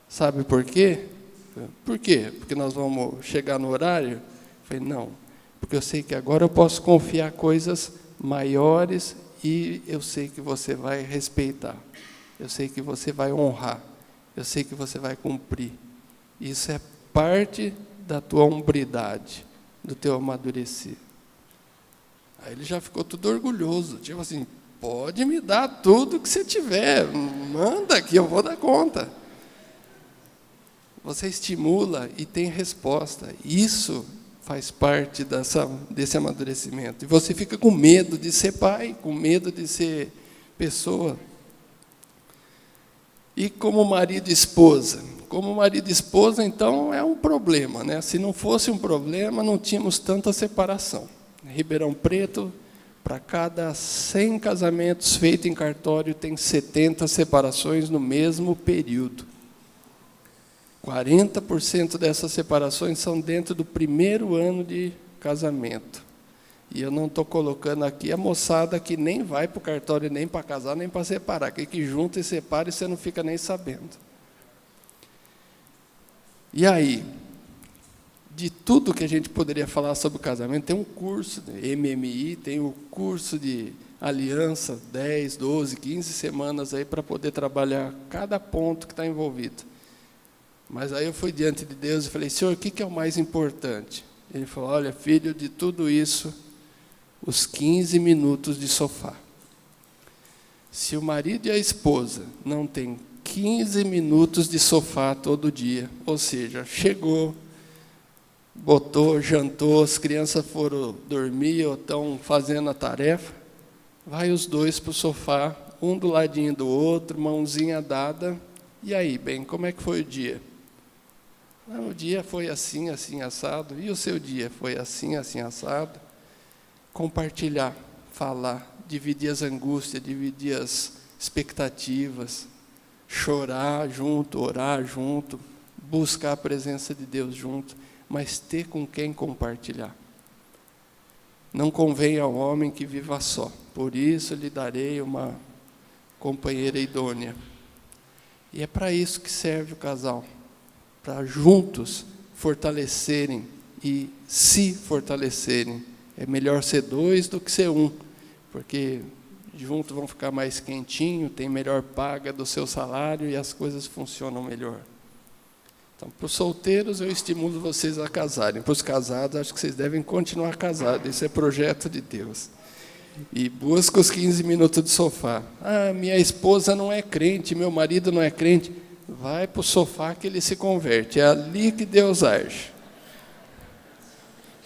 Sabe por quê? Por quê? Porque nós vamos chegar no horário? Falei: não, porque eu sei que agora eu posso confiar coisas maiores e eu sei que você vai respeitar. Eu sei que você vai honrar. Eu sei que você vai cumprir. Isso é parte da tua hombridade, do teu amadurecer. Aí ele já ficou tudo orgulhoso, tipo assim: pode me dar tudo que você tiver, manda aqui, eu vou dar conta. você estimula e tem resposta. Isso faz parte desse amadurecimento. E você fica com medo de ser pai, com medo de ser pessoa. E como marido e esposa? Como marido e esposa, então, é um problema, né? Se não fosse um problema, não tínhamos tanta separação. Em Ribeirão Preto, para cada 100 casamentos feitos em cartório, tem 70 separações no mesmo período. 40% dessas separações são dentro do primeiro ano de casamento. E eu não estou colocando aqui a moçada que nem vai para o cartório, nem para casar, nem para separar, que junta e separa e você não fica nem sabendo. E aí, de tudo que a gente poderia falar sobre o casamento, tem um curso de MMI, tem o curso de aliança, 10, 12, 15 semanas aí para poder trabalhar cada ponto que está envolvido. Mas aí eu fui diante de Deus e falei, Senhor, o que é o mais importante? Ele falou, olha, filho, de tudo isso, os 15 minutos de sofá. Se o marido e a esposa não têm 15 minutos de sofá todo dia, ou seja, chegou, botou, jantou, as crianças foram dormir ou estão fazendo a tarefa, vai os dois para o sofá, um do ladinho do outro, mãozinha dada, e aí, bem, como é que foi o dia? O dia foi assim, assim, assado, e o seu dia foi assim, assim, assado? Compartilhar, falar, dividir as angústias, dividir as expectativas, chorar junto, orar junto, buscar a presença de Deus junto, mas ter com quem compartilhar. Não convém ao homem que viva só, por isso lhe darei uma companheira idônea. E é para isso que serve o casal, para juntos fortalecerem e se fortalecerem. É melhor ser dois do que ser um, porque juntos vão ficar mais quentinho, tem melhor paga do seu salário e as coisas funcionam melhor. Então, para os solteiros, eu estimulo vocês a casarem. Para os casados, acho que vocês devem continuar casados. Esse é projeto de Deus. E busca os 15 minutos de sofá. Ah, minha esposa não é crente, meu marido não é crente. Vai para o sofá que ele se converte. É ali que Deus age.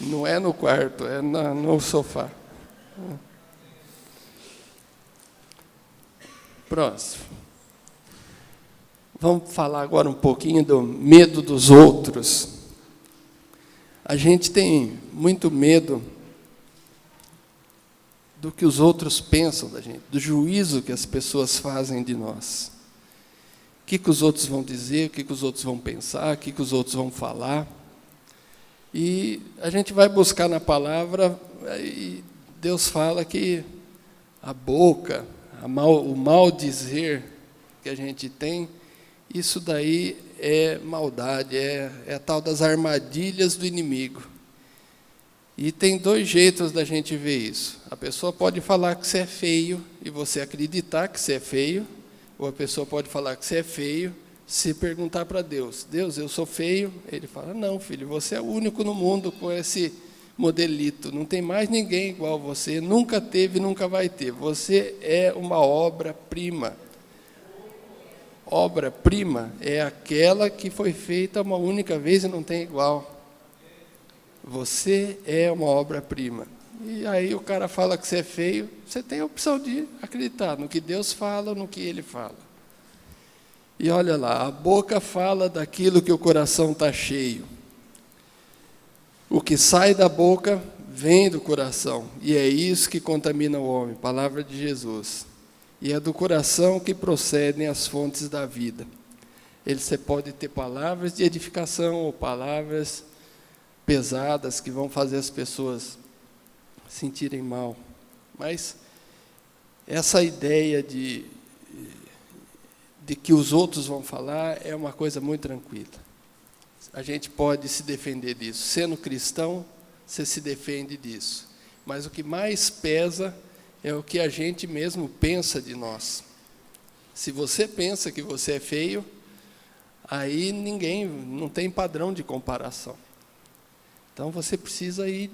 Não é no quarto, é no sofá. Próximo. Vamos falar agora um pouquinho do medo dos outros. A gente tem muito medo do que os outros pensam da gente, do juízo que as pessoas fazem de nós. O que os outros vão dizer, o que os outros vão pensar, o que os outros vão falar. E a gente vai buscar na palavra, e Deus fala que a boca, o mal dizer que a gente tem, isso daí é maldade, é a tal das armadilhas do inimigo. E tem dois jeitos da gente ver isso. A pessoa pode falar que você é feio e você acreditar que você é feio, ou a pessoa pode falar que você é feio, se perguntar para Deus, Deus, eu sou feio? Ele fala, não, filho, você é o único no mundo com esse modelito, não tem mais ninguém igual a você, nunca teve, nunca vai ter. Você é uma obra-prima. Obra-prima é aquela que foi feita uma única vez e não tem igual. Você é uma obra-prima. E aí o cara fala que você é feio, você tem a opção de acreditar no que Deus fala ou no que ele fala. E olha lá, a boca fala daquilo que o coração está cheio. O que sai da boca vem do coração, e é isso que contamina o homem, palavra de Jesus. E é do coração que procedem as fontes da vida. Você pode ter palavras de edificação ou palavras pesadas que vão fazer as pessoas sentirem mal. Mas essa ideia de que os outros vão falar é uma coisa muito tranquila. A gente pode se defender disso. Sendo cristão, você se defende disso. Mas o que mais pesa é o que a gente mesmo pensa de nós. Se você pensa que você é feio, aí não tem padrão de comparação. Então você precisa ir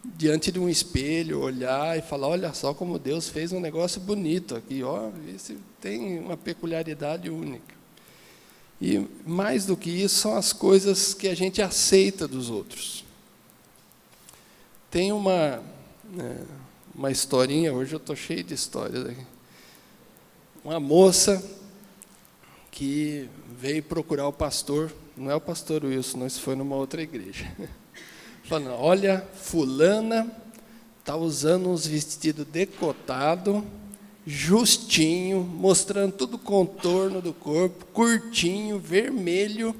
diante de um espelho, olhar e falar, olha só como Deus fez um negócio bonito aqui, ó, esse tem uma peculiaridade única. E mais do que isso, são as coisas que a gente aceita dos outros. Tem uma historinha, hoje eu estou cheio de histórias aqui. Uma moça que veio procurar o pastor, não é o pastor Wilson, não, isso foi numa outra igreja. Falando, olha, fulana está usando uns vestidos decotados, justinho, mostrando todo o contorno do corpo, curtinho, vermelho,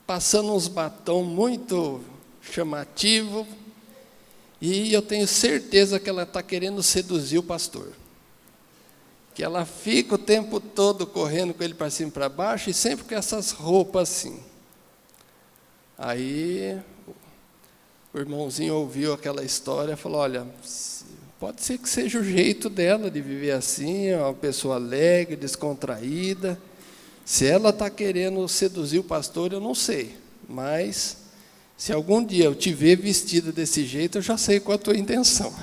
passando uns batom muito chamativo, e eu tenho certeza que ela está querendo seduzir o pastor. Que ela fica o tempo todo correndo com ele para cima e para baixo, e sempre com essas roupas assim. Aí o irmãozinho ouviu aquela história e falou, olha, pode ser que seja o jeito dela de viver assim, é uma pessoa alegre, descontraída. Se ela está querendo seduzir o pastor, eu não sei. Mas, se algum dia eu te ver vestido desse jeito, eu já sei qual é a tua intenção.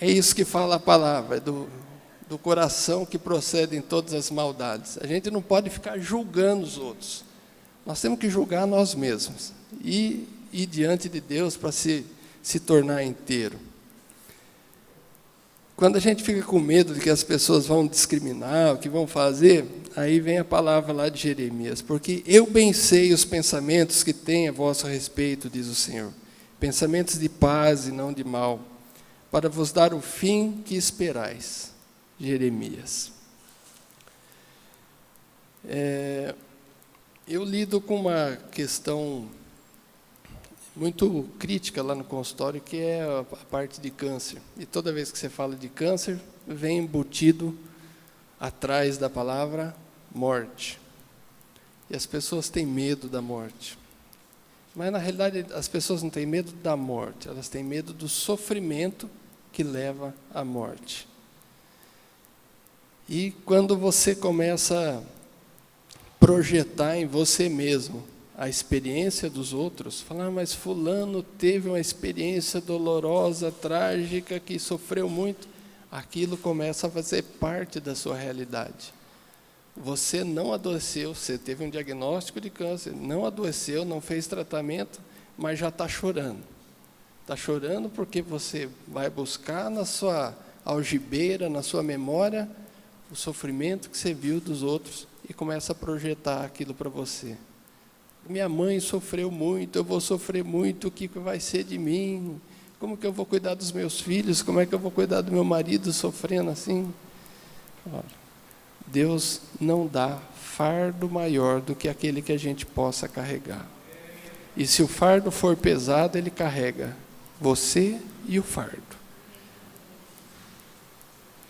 É isso que fala a palavra, do coração que procedem todas as maldades. A gente não pode ficar julgando os outros. Nós temos que julgar nós mesmos. E ir diante de Deus para se tornar inteiro. Quando a gente fica com medo de que as pessoas vão discriminar, o que vão fazer, aí vem a palavra lá de Jeremias. Porque eu bem sei os pensamentos que tenho a vosso respeito, diz o Senhor. Pensamentos de paz e não de mal, para vos dar o fim que esperais. Jeremias. Eu lido com uma questão muito crítica lá no consultório, que é a parte de câncer. E toda vez que você fala de câncer, vem embutido atrás da palavra morte. E as pessoas têm medo da morte. Mas, na realidade, as pessoas não têm medo da morte, elas têm medo do sofrimento que leva à morte. E quando você começa a projetar em você mesmo a experiência dos outros, falar, mas fulano teve uma experiência dolorosa, trágica, que sofreu muito, aquilo começa a fazer parte da sua realidade. Você não adoeceu, você teve um diagnóstico de câncer, não adoeceu, não fez tratamento, mas já está chorando. Está chorando porque você vai buscar na sua algibeira, na sua memória, o sofrimento que você viu dos outros e começa a projetar aquilo para você. Minha mãe sofreu muito, eu vou sofrer muito, o que vai ser de mim? Como que eu vou cuidar dos meus filhos? Como é que eu vou cuidar do meu marido sofrendo assim? Deus não dá fardo maior do que aquele que a gente possa carregar. E se o fardo for pesado, Ele carrega você e o fardo.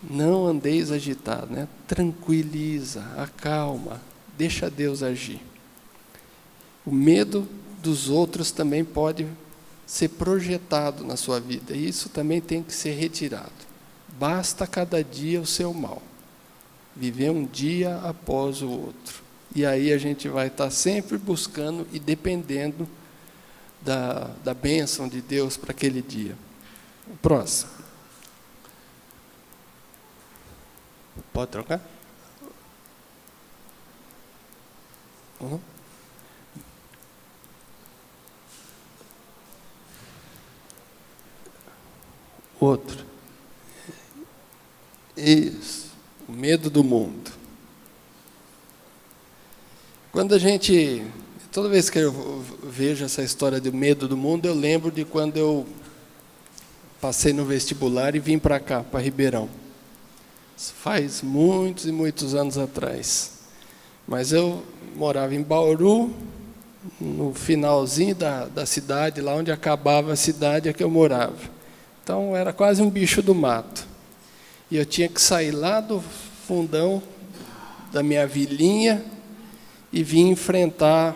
Não andeis agitado, né? Tranquiliza, acalma, deixa Deus agir. O medo dos outros também pode ser projetado na sua vida, e isso também tem que ser retirado. Basta cada dia o seu mal. Viver um dia após o outro. E aí a gente vai estar sempre buscando e dependendo da bênção de Deus para aquele dia. Próximo. Pode trocar? Uhum. Outro. Isso. O medo do mundo. Quando a gente... Toda vez que eu vejo essa história do medo do mundo, eu lembro de quando eu passei no vestibular e vim para cá, para Ribeirão. Isso faz muitos e muitos anos atrás. Mas eu morava em Bauru, no finalzinho da cidade, lá onde acabava a cidade é que eu morava. Então, era quase um bicho do mato. E eu tinha que sair lá do fundão da minha vilinha e vir enfrentar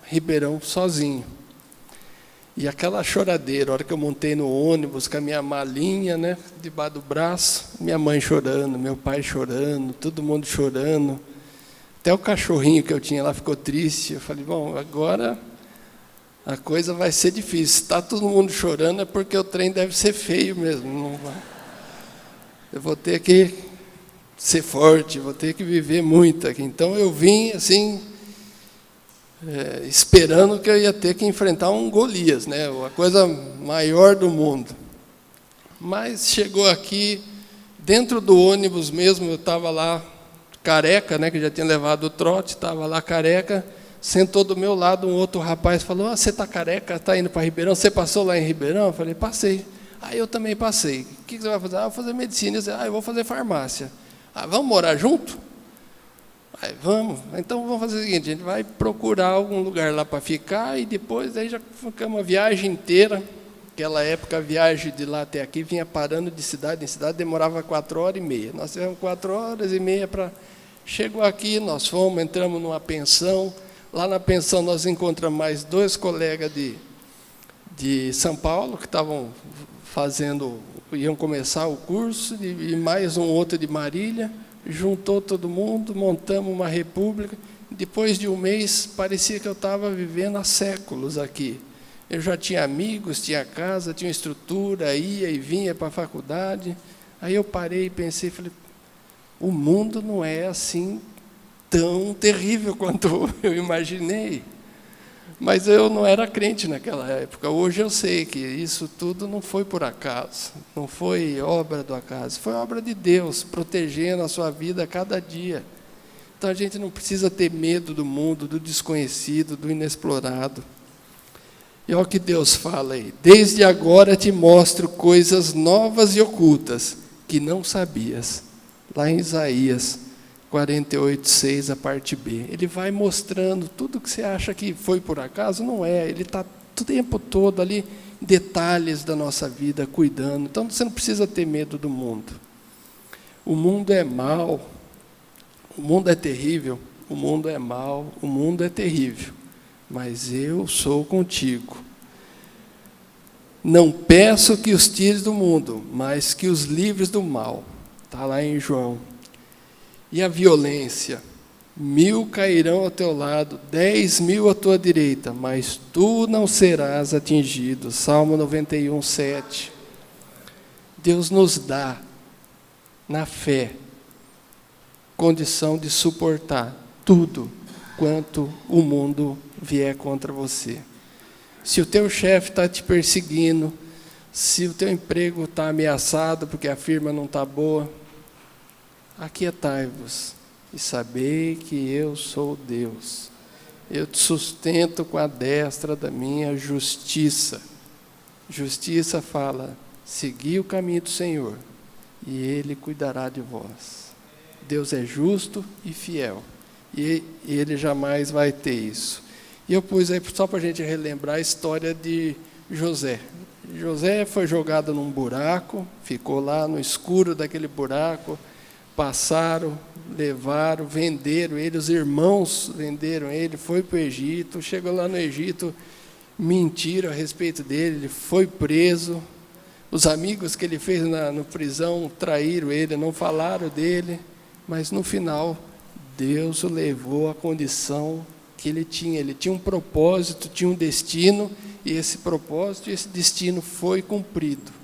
Ribeirão sozinho. E aquela choradeira, a hora que eu montei no ônibus com a minha malinha, né, debaixo do braço, minha mãe chorando, meu pai chorando, todo mundo chorando. Até o cachorrinho que eu tinha lá ficou triste. Eu falei, bom, agora a coisa vai ser difícil. Se está todo mundo chorando é porque o trem deve ser feio mesmo. Não vai. Eu vou ter que ser forte, vou ter que viver muito aqui. Então eu vim assim, esperando que eu ia ter que enfrentar um Golias, né? A coisa maior do mundo. Mas chegou aqui, dentro do ônibus mesmo, eu estava lá careca, né? Que já tinha levado o trote, estava lá careca. Sentou do meu lado um outro rapaz, falou: você está careca, está indo para Ribeirão? Você passou lá em Ribeirão? Eu falei: passei. Aí eu também passei. O que você vai fazer? Eu vou fazer medicina. Eu vou fazer farmácia. Vamos morar junto? Vamos. Então vamos fazer o seguinte: a gente vai procurar algum lugar lá para ficar e depois aí já ficamos a viagem inteira. Naquela época, a viagem de lá até aqui vinha parando de cidade em cidade, demorava 4h30. Nós tivemos 4h30 para... Chegou aqui, nós fomos, entramos numa pensão. Lá na pensão nós encontramos mais 2 colegas de São Paulo, que estavam iam começar o curso, e mais um outro de Marília. Juntou todo mundo, montamos uma república. Depois de um mês, parecia que eu estava vivendo há séculos aqui. Eu já tinha amigos, tinha casa, tinha estrutura, ia e vinha para a faculdade. Aí eu parei e pensei, falei: o mundo não é assim tão terrível quanto eu imaginei. Mas eu não era crente naquela época. Hoje eu sei que isso tudo não foi por acaso, não foi obra do acaso, foi obra de Deus, protegendo a sua vida a cada dia. Então a gente não precisa ter medo do mundo, do desconhecido, do inexplorado. E olha o que Deus fala aí: desde agora te mostro coisas novas e ocultas que não sabias. Lá em Isaías 48:6, a parte B. Ele vai mostrando tudo que você acha que foi por acaso, não é. Ele está o tempo todo ali, detalhes da nossa vida, cuidando. Então você não precisa ter medo do mundo. O mundo é mau, o mundo é terrível, o mundo é mau, o mundo é terrível. Mas eu sou contigo. Não peço que os tires do mundo, mas que os livres do mal. Está lá em João. E a violência: 1000 cairão ao teu lado, 10.000 à tua direita, mas tu não serás atingido. Salmo 91:7. Deus nos dá, na fé, condição de suportar tudo quanto o mundo vier contra você. Se o teu chefe está te perseguindo, se o teu emprego está ameaçado porque a firma não está boa, aquietai-vos e sabei que eu sou Deus. Eu te sustento com a destra da minha justiça. Justiça fala: segui o caminho do Senhor, e Ele cuidará de vós. Deus é justo e fiel, e Ele jamais vai ter isso. E eu pus aí só para a gente relembrar a história de José. José foi jogado num buraco, ficou lá no escuro daquele buraco. Passaram, levaram, venderam ele, os irmãos venderam ele, foi para o Egito, chegou lá no Egito, mentiram a respeito dele, ele foi preso, os amigos que ele fez na prisão traíram ele, não falaram dele, mas no final, Deus o levou à condição que ele tinha um propósito, tinha um destino, e esse propósito e esse destino foi cumprido.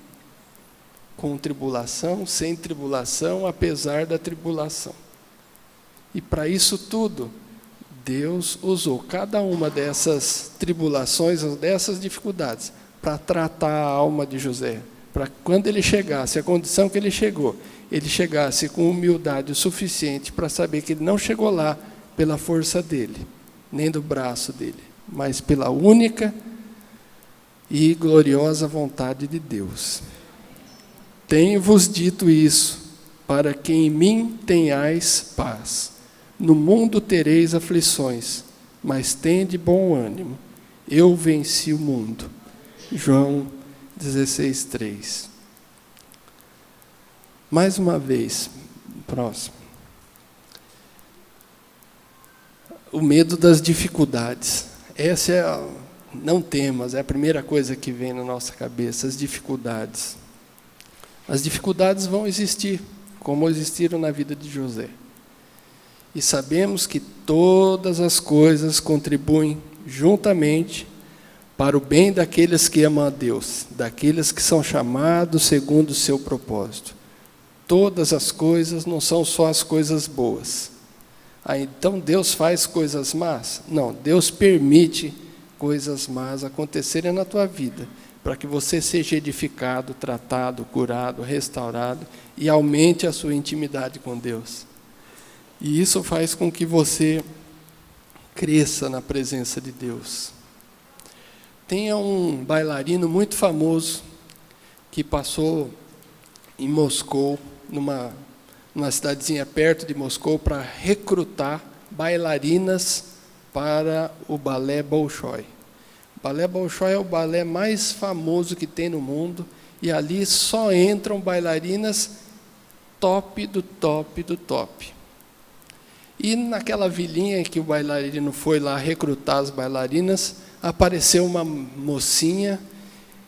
Com tribulação, sem tribulação, apesar da tribulação. E para isso tudo, Deus usou cada uma dessas tribulações, dessas dificuldades, para tratar a alma de José. Para quando ele chegasse, a condição que ele chegasse com humildade o suficiente para saber que ele não chegou lá pela força dele, nem do braço dele, mas pela única e gloriosa vontade de Deus. Tenho-vos dito isso, para que em mim tenhais paz. No mundo tereis aflições, mas tende bom ânimo. Eu venci o mundo. João 16:3. Mais uma vez, próximo. O medo das dificuldades. Essa não temas, é a primeira coisa que vem na nossa cabeça, as dificuldades. As dificuldades vão existir, como existiram na vida de José. E sabemos que todas as coisas contribuem juntamente para o bem daqueles que amam a Deus, daqueles que são chamados segundo o seu propósito. todas as coisas não são só as coisas boas. Então Deus faz coisas más? Não, Deus permite coisas más acontecerem na tua vida, para que você seja edificado, tratado, curado, restaurado e aumente a sua intimidade com Deus. E isso faz com que você cresça na presença de Deus. Tem um bailarino muito famoso que passou em Moscou, numa cidadezinha perto de Moscou, para recrutar bailarinas para o balé Bolshoi. O balé Bolshoi é o balé mais famoso que tem no mundo, e ali só entram bailarinas top do top do top. E naquela vilinha que o bailarino foi lá recrutar as bailarinas, apareceu uma mocinha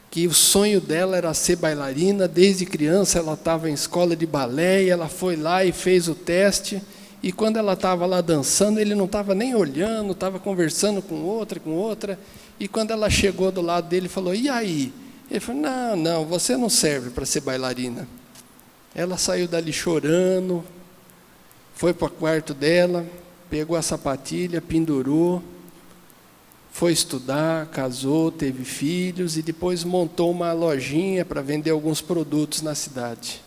que o sonho dela era ser bailarina. Desde criança ela estava em escola de balé, e ela foi lá e fez o teste, e quando ela estava lá dançando, ele não estava nem olhando, estava conversando com outra, e quando ela chegou do lado dele, falou: e aí? Ele falou: não, você não serve para ser bailarina. Ela saiu dali chorando, foi para o quarto dela, pegou a sapatilha, pendurou, foi estudar, casou, teve filhos e depois montou uma lojinha para vender alguns produtos na cidade.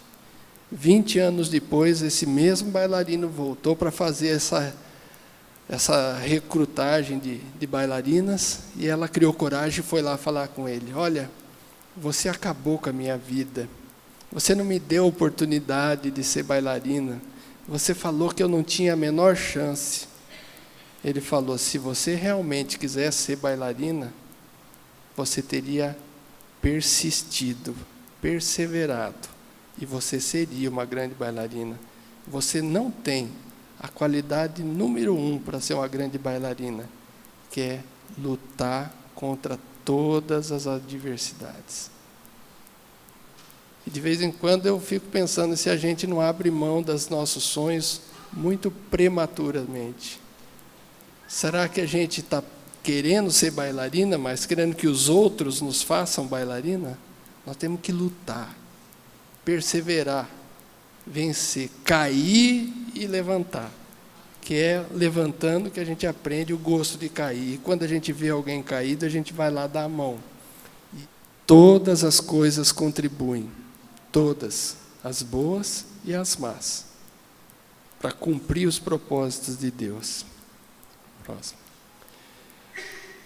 20 anos depois, esse mesmo bailarino voltou para fazer essa recrutagem de bailarinas, e ela criou coragem e foi lá falar com ele: olha, você acabou com a minha vida, você não me deu a oportunidade de ser bailarina, você falou que eu não tinha a menor chance. Ele falou: se você realmente quisesse ser bailarina, você teria persistido, perseverado, e você seria uma grande bailarina. Você não tem a qualidade número 1 para ser uma grande bailarina, que é lutar contra todas as adversidades. E de vez em quando eu fico pensando se a gente não abre mão dos nossos sonhos muito prematuramente. Será que a gente está querendo ser bailarina, mas querendo que os outros nos façam bailarina? Nós temos que lutar, perseverar, vencer, cair e levantar. Que é levantando que a gente aprende o gosto de cair. E quando a gente vê alguém caído, a gente vai lá dar a mão. E todas as coisas contribuem, todas, as boas e as más, para cumprir os propósitos de Deus. Próximo.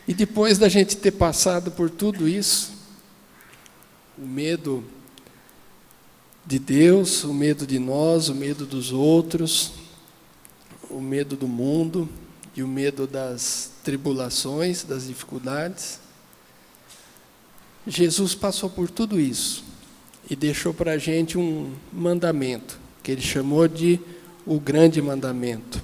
E depois da gente ter passado por tudo isso, o medo de Deus, o medo de nós, o medo dos outros, o medo do mundo e o medo das tribulações, das dificuldades, Jesus passou por tudo isso e deixou para a gente um mandamento, que ele chamou de o grande mandamento.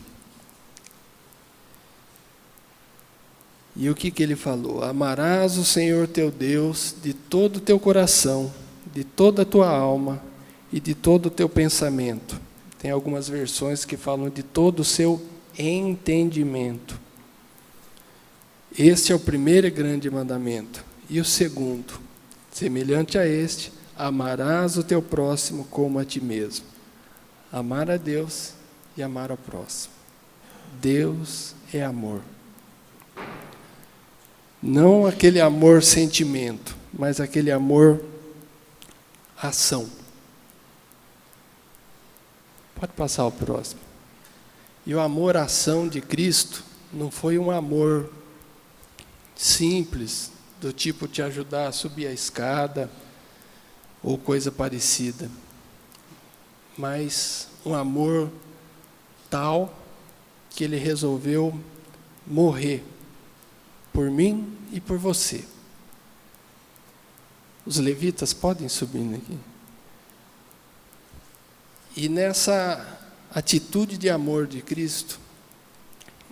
E o que ele falou? Amarás o Senhor teu Deus de todo o teu coração, de toda a tua alma e de todo o teu pensamento. Tem algumas versões que falam de todo o seu entendimento. Este é o primeiro e grande mandamento. E o segundo, semelhante a este, amarás o teu próximo como a ti mesmo. Amar a Deus e amar ao próximo. Deus é amor. Não aquele amor sentimento, mas aquele amor ação. Pode passar o próximo. E o amor ação de Cristo não foi um amor simples, do tipo te ajudar a subir a escada ou coisa parecida, mas um amor tal que ele resolveu morrer por mim e por você. Os levitas podem subir aqui. E nessa atitude de amor de Cristo,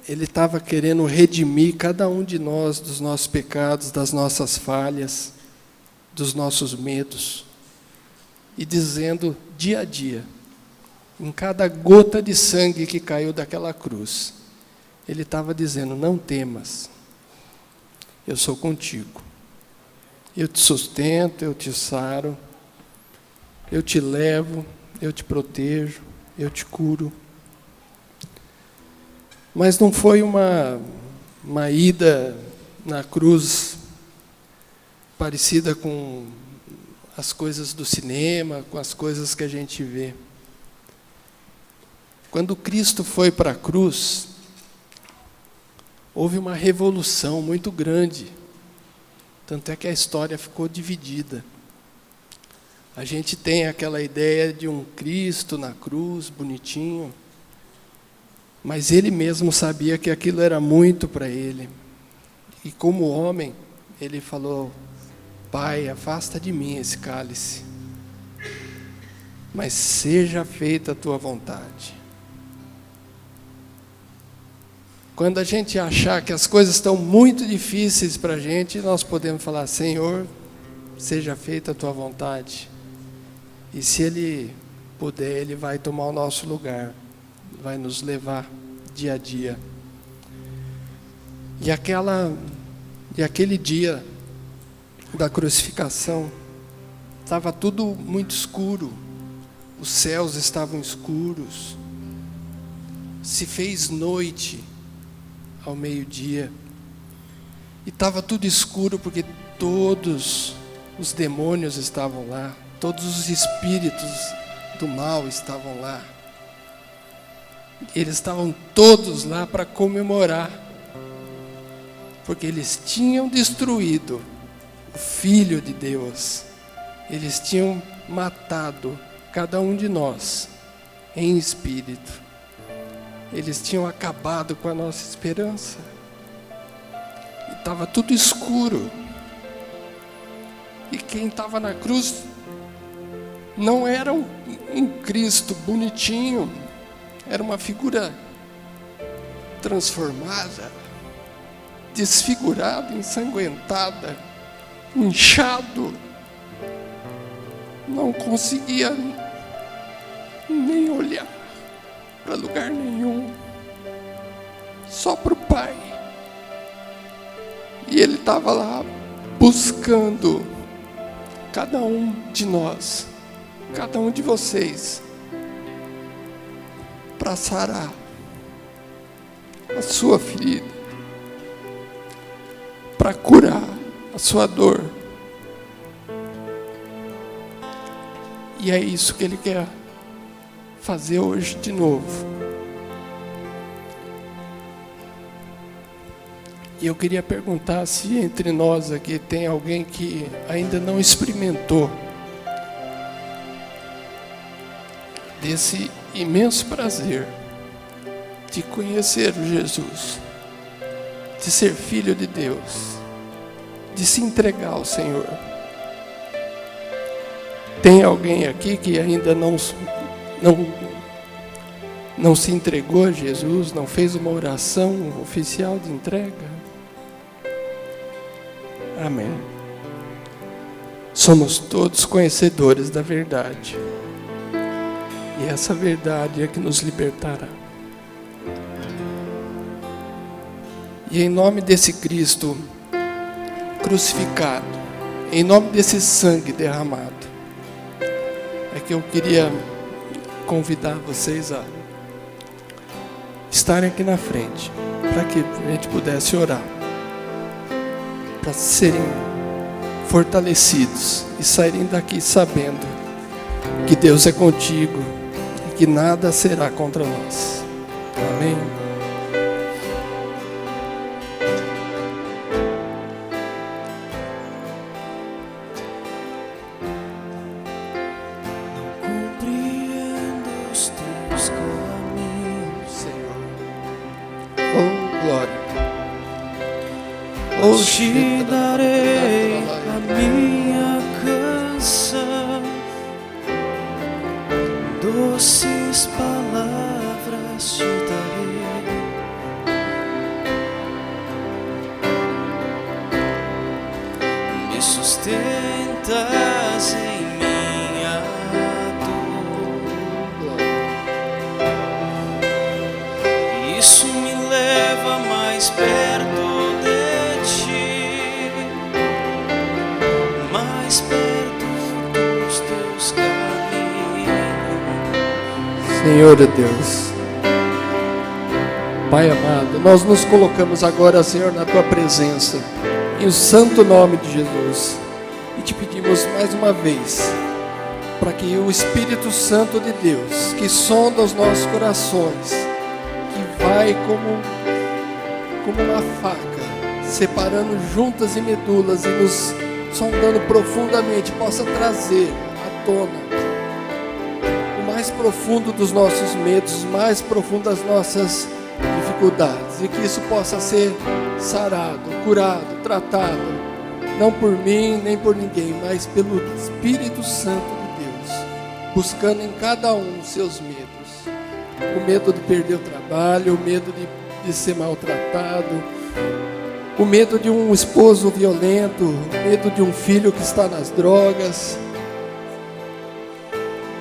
ele estava querendo redimir cada um de nós dos nossos pecados, das nossas falhas, dos nossos medos, e dizendo dia a dia, em cada gota de sangue que caiu daquela cruz, ele estava dizendo: não temas, eu sou contigo, eu te sustento, eu te saro, eu te levo, eu te protejo, eu te curo. Mas não foi uma ida na cruz parecida com as coisas do cinema, com as coisas que a gente vê. Quando Cristo foi para a cruz, houve uma revolução muito grande. Tanto é que a história ficou dividida. A gente tem aquela ideia de um Cristo na cruz, bonitinho, mas ele mesmo sabia que aquilo era muito para ele. E como homem, ele falou: Pai, afasta de mim esse cálice, mas seja feita a tua vontade. Quando a gente achar que as coisas estão muito difíceis para a gente, nós podemos falar: Senhor, seja feita a tua vontade. E se Ele puder, Ele vai tomar o nosso lugar, vai nos levar dia a dia. E aquele dia da crucificação, estava tudo muito escuro, os céus estavam escuros, se fez noite ao meio-dia, e estava tudo escuro porque todos os demônios estavam lá, todos os espíritos do mal estavam lá. Eles estavam todos lá para comemorar, porque eles tinham destruído o Filho de Deus. Eles tinham matado cada um de nós em espírito. Eles tinham acabado com a nossa esperança. E estava tudo escuro. E quem estava na cruz não era um Cristo bonitinho, era uma figura transformada, desfigurada, ensanguentada, inchado. Não conseguia nem olhar para lugar nenhum, só para o Pai. E Ele estava lá buscando cada um de nós, cada um de vocês, para sarar a sua ferida, para curar a sua dor. E é isso que Ele quer fazer hoje de novo. E eu queria perguntar se entre nós aqui tem alguém que ainda não experimentou desse imenso prazer de conhecer o Jesus, de ser filho de Deus, de se entregar ao Senhor. Tem alguém aqui que ainda não se entregou a Jesus, não fez uma oração oficial de entrega? Amém. Somos todos conhecedores da verdade. E essa verdade é que nos libertará. E em nome desse Cristo crucificado, em nome desse sangue derramado, é que eu queria convidar vocês a estarem aqui na frente, para que a gente pudesse orar, para serem fortalecidos e saírem daqui sabendo que Deus é contigo e que nada será contra nós. Amém? Te darei a minha canção, doces palavras te darei. Me sustentas em minha dor, isso me leva mais perto mais perto dos teus caminhos. Senhor Deus, Pai amado, nós nos colocamos agora, Senhor, na Tua presença, em o santo nome de Jesus, e te pedimos mais uma vez, para que o Espírito Santo de Deus, que sonda os nossos corações, que vai como uma faca, separando juntas e medulas e nos sondando profundamente, possa trazer à tona o mais profundo dos nossos medos, o mais profundo das nossas dificuldades, e que isso possa ser sarado, curado, tratado, não por mim nem por ninguém, mas pelo Espírito Santo de Deus, buscando em cada um os seus medos, o medo de perder o trabalho, o medo de ser maltratado, o medo de um esposo violento, o medo de um filho que está nas drogas,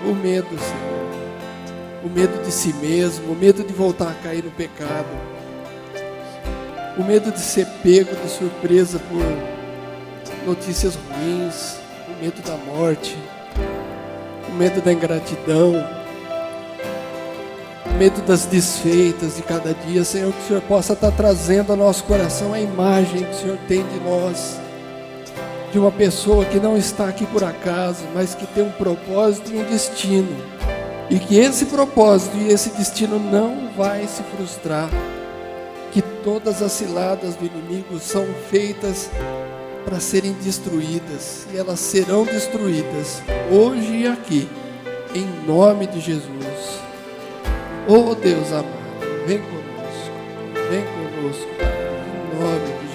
o medo, Senhor, o medo de si mesmo, o medo de voltar a cair no pecado, o medo de ser pego de surpresa por notícias ruins, o medo da morte, o medo da ingratidão, o medo das desfeitas de cada dia. Senhor, que o Senhor possa estar trazendo ao nosso coração a imagem que o Senhor tem de nós, de uma pessoa que não está aqui por acaso, mas que tem um propósito e um destino, e que esse propósito e esse destino não vai se frustrar, que todas as ciladas do inimigo são feitas para serem destruídas, e elas serão destruídas hoje e aqui, em nome de Jesus. Oh Deus amado, vem conosco, em nome de